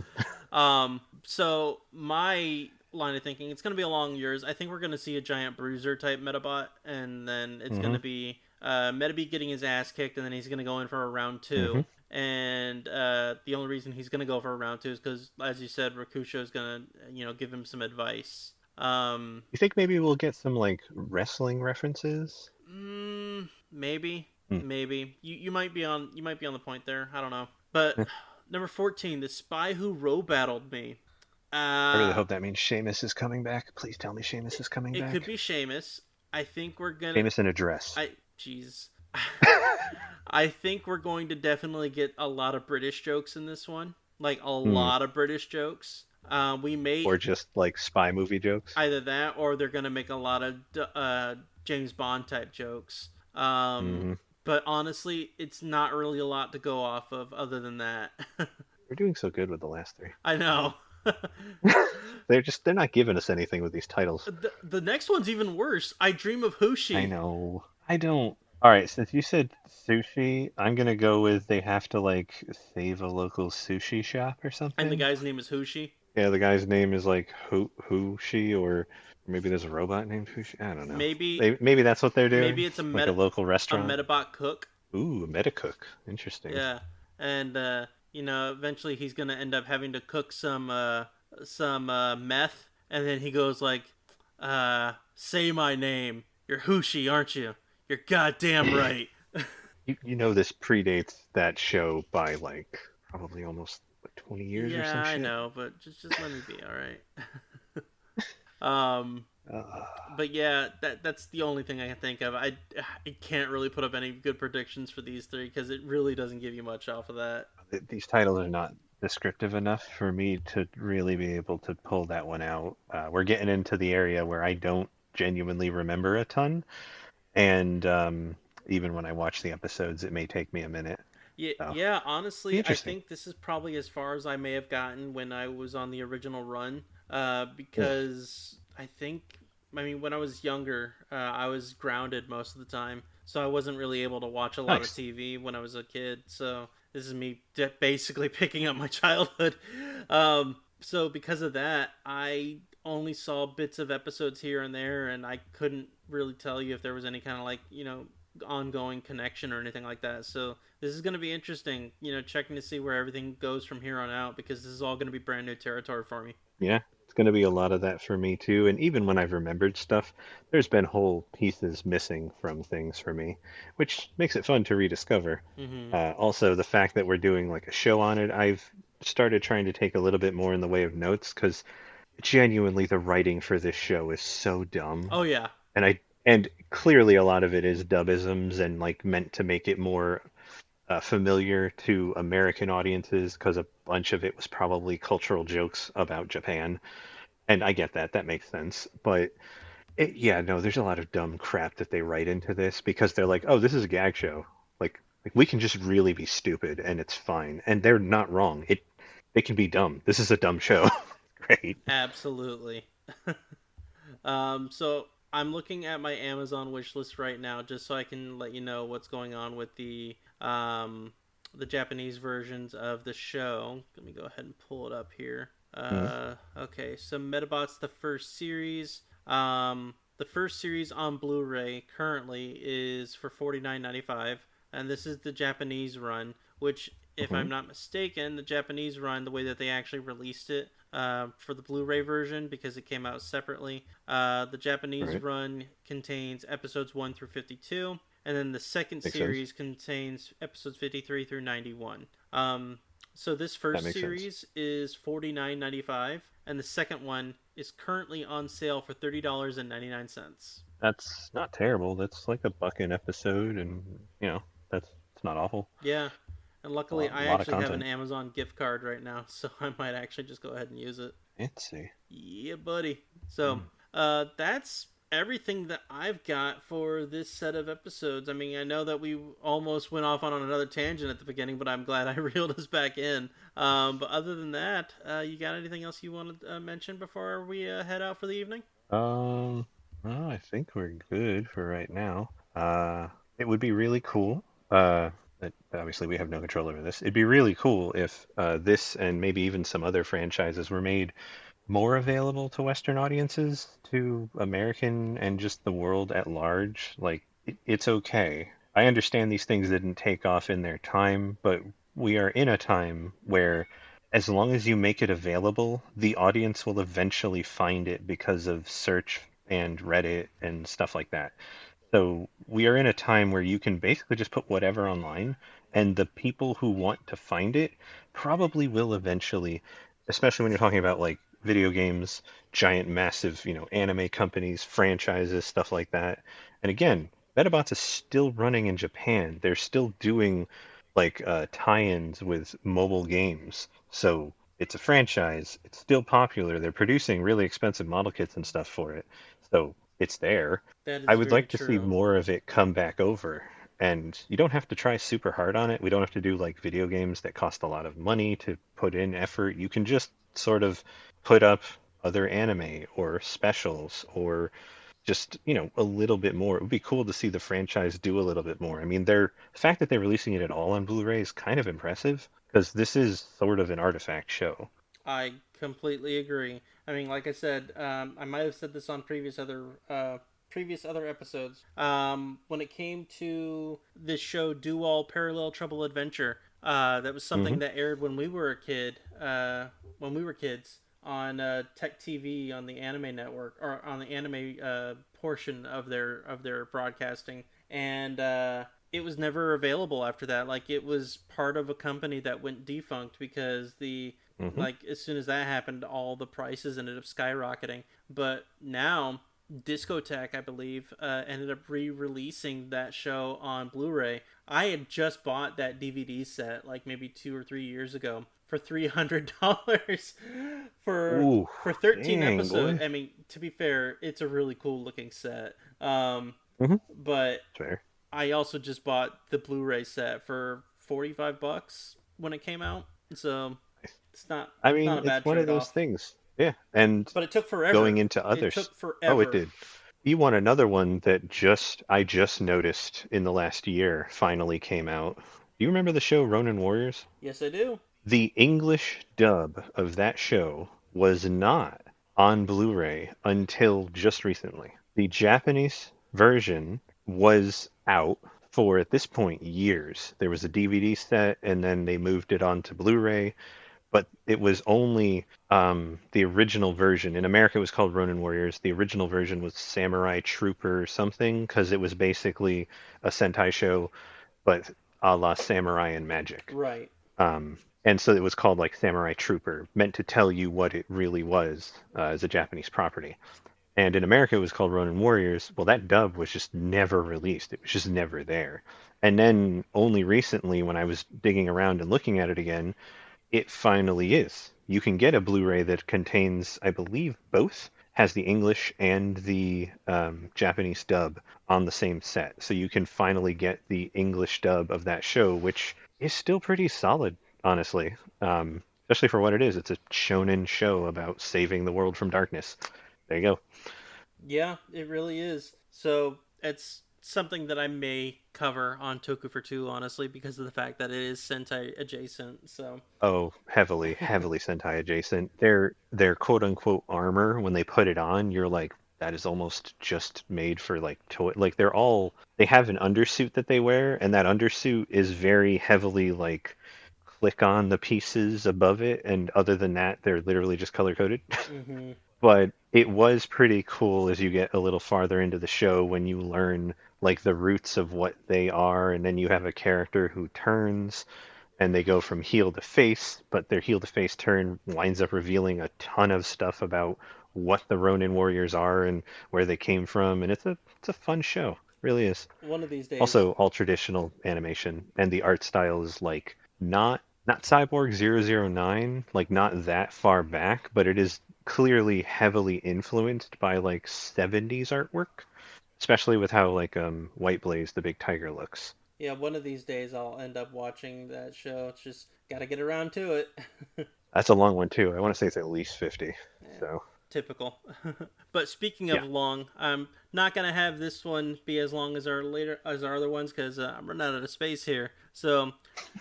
soon. So my line of thinking, it's gonna be along yours. I think we're gonna see a giant bruiser type Metabot, and then it's Hmm. gonna be Metabee getting his ass kicked, and then he's gonna go in for a round Hmm. two. And the only reason he's gonna go for a round two is because, as you said, Rakusho is gonna give him some advice. You think maybe we'll get some like wrestling references? Maybe, Hmm. maybe you might be on the point there. I don't know, but Eh, number 14, the spy who row battled me. I really Uh, hope that means Sheamus is coming back. Please tell me Sheamus is coming it could back. be Sheamus. I think we're gonna. Sheamus in a dress. Jeez. I think we're going to definitely get a lot of British jokes in this one. Like a Hmm. lot of British jokes. We may Or just like spy movie jokes. either that or they're gonna make a lot of James Bond type jokes. Hmm. But honestly, it's not really a lot to go off of other than that. We're doing so good with the last three. I know. They're not giving us anything with these titles. The next one's even worse. I Dream of I Hushi. know. I don't. All right, since you said sushi, I'm gonna go with they have to like save a local sushi shop or And the something. guy's name is Hushi. Yeah, the guy's name is like Who She, or maybe there's a robot named Hushi. I don't know. Maybe Maybe that's what they're doing, maybe it's like a local a restaurant. Metabot cook. Ooh, a Metacook. Interesting. Yeah. And eventually he's going to end up having to cook some meth, and then he goes like say my name. You're Hushi, aren't you? You're goddamn right. You know this predates that show by like probably almost like 20 years or Yeah, some I shit. know, but just let me be, all right? um Uh, but yeah, that's the only thing I can think of. I can't really put up any good predictions for these three because it really doesn't give you much off of that. these titles are not descriptive enough for me to really be able to pull that one out. We're getting into the area where I don't genuinely remember a ton, and even when I watch the episodes, it may take me a minute. Yeah, So, yeah. be Honestly, I interesting. think this is probably as far as I may have gotten when I was on the original run. Ugh, Because I think, I mean, when I was younger, I was grounded most of the time, so I wasn't really able to watch a lot of nice. TV when I was a kid. So this is me basically picking up my childhood. So because of that, I only saw bits of episodes here and there, and I couldn't really tell you if there was any kind of like ongoing connection or anything like that. So this is going to be interesting, checking to see where everything goes from here on out because this is all going to be brand new territory for me. Yeah, it's going to be a lot of that for me too. And even when I've remembered stuff, there's been whole pieces missing from things for me, which makes it fun to rediscover. Hmm. Also, the fact that we're doing like a show on it, I've started trying to take a little bit more in the way of notes because genuinely the writing for this show is so dumb. Oh yeah, And clearly a lot of it is dubisms and like meant to make it more familiar to American audiences because a bunch of it was probably cultural jokes about Japan. And I get that, that makes sense. But yeah, no, there's a lot of dumb crap that they write into this because they're like, oh, this is a gag show. Like we can just really be stupid and it's fine. And they're not wrong. It can be dumb. This is a dumb show. Great. absolutely. So I'm looking at my Amazon wish list right now, just so I can let you know what's going on with the Japanese versions of the show. Let me go ahead and pull it up here. Mm, Okay, so Medabots the first series. The first series on Blu-ray currently is for $49.95, and this is the Japanese run. Which, if hmm. I'm not mistaken, the Japanese run, the way that they actually released it, for the Blu-ray version because it came out separately. The Japanese Right. run contains episodes 1 through 52, and then the second Makes sense. series contains episodes 53 through 91. So this That first makes sense. series is $49.95, and the second one is currently on sale for $30.99. That's not terrible. That's like a buck an episode, and that's it's not awful. Yeah, and luckily A I lot of actually have an content. Amazon gift card right now, so I might actually just go ahead and use it. Fancy. Yeah, buddy. So, Mm. that's everything that I've got for this set of episodes. I mean, I know that we almost went off on another tangent at the beginning, but I'm glad I reeled us back in. But other than that, you got anything else you want to mention before we head out for the evening? Um, well, I think we're good for right now. It would be really cool. That obviously we have no control over this. It'd be really cool if this and maybe even some other franchises were made more available to Western audiences, to American and just the world at large. Like, it's okay. I understand these things didn't take off in their time, but we are in a time where, as long as you make it available, the audience will eventually find it because of search and Reddit and stuff like that. So we are in a time where you can basically just put whatever online, and the people who want to find it probably will eventually, especially when you're talking about like video games, giant, massive, anime companies, franchises, stuff like that. And again, Medabots is still running in Japan. They're still doing like tie-ins with mobile games. So it's a franchise. It's still popular. They're producing really expensive model kits and stuff for it. So it's there. That I is would very like to see true. more of it come back over. And you don't have to try super hard on it. We don't have to do like video games that cost a lot of money to put in effort. You can just sort of put up other anime or specials or just, a little bit more. It would be cool to see the franchise do a little bit more. I mean, the fact that they're releasing it at all on Blu-ray is kind of impressive because this is sort of an artifact show. I completely agree. I mean, like I said, I might have said this on previous other episodes. When it came to this show, Do All Parallel Trouble Adventure, that was Hmm. something that aired when we were a kid, when we were kids on Tech TV on the Anime Network or on the anime portion of their broadcasting, and it was never available after that. Like it was part of a company that went defunct because the Hmm. like as soon as that happened, all the prices ended up skyrocketing. But now Discotek, I believe, ended up re-releasing that show on Blu-ray. I had just bought that DVD set like maybe 2 or 3 years ago for $300 for Ooh, for 13 dang, episodes. boy. I mean, to be fair, it's a really cool looking set. Hmm. But Fair. I also just bought the Blu-ray set for $45 when it came out. So it's not I it's not mean, a it's bad one of trade those off. things. Yeah. And But it took going forever. into It others. took Oh, it forever. did. You want another one that just I just noticed in the last year finally came out. Do you remember the show Ronin Warriors? Yes, I do. The English dub of that show was not on Blu-ray until just recently. The Japanese version was out for at this point years. There was a DVD set, and then they moved it on to Blu-ray, but it was only the original version. In America, it was called Ronin Warriors. The original version was Samurai Trooper something, because it was basically a Sentai show, but a la Samurai and Magic. Right. And so it was called like Samurai Trooper, meant to tell you what it really was as a Japanese property. And in America, it was called Ronin Warriors. Well, that dub was just never released. It was just never there. And then only recently, when I was digging around and looking at it again, it finally is. You can get a Blu-ray that contains, I believe, both, has the English and the Japanese dub on the same set. So you can finally get the English dub of that show, which is still pretty solid, honestly. Especially for what it is. It's a shonen show about saving the world from darkness. There you go. Yeah, it really is. So it's something that I may cover on Toku for Two, honestly, because of the fact that it is Sentai adjacent. So Oh, heavily, heavily Sentai adjacent. Their quote unquote armor, when they put it on, you're like, that is almost just made for like toy. Like they have an undersuit that they wear, and that undersuit is very heavily like click on the pieces above it, and other than that, they're literally just color coded. mm-hmm. But it was pretty cool as you get a little farther into the show when you learn like the roots of what they are, and then you have a character who turns and they go from heel to face, but their heel to face turn winds up revealing a ton of stuff about what the Ronin warriors are and where they came from, and it's a fun show. It really is. One of these days. Also, all traditional animation, and the art style is like not Cyborg 009, like not that far back, but it is clearly heavily influenced by like 70s artwork, especially with how like White Blaze the big tiger looks. Yeah, one of these days I'll end up watching that show. It's just gotta get around to it. That's a long one too. I want to say it's at least 50. Yeah, So, typical. But speaking of yeah. long, I'm not gonna have this one be as long as our other ones because I'm running out of space here. So,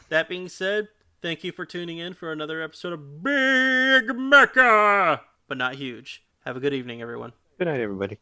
that being said, thank you for tuning in for another episode of Big Mecha, but not huge. Have a good evening, everyone. Good night, everybody.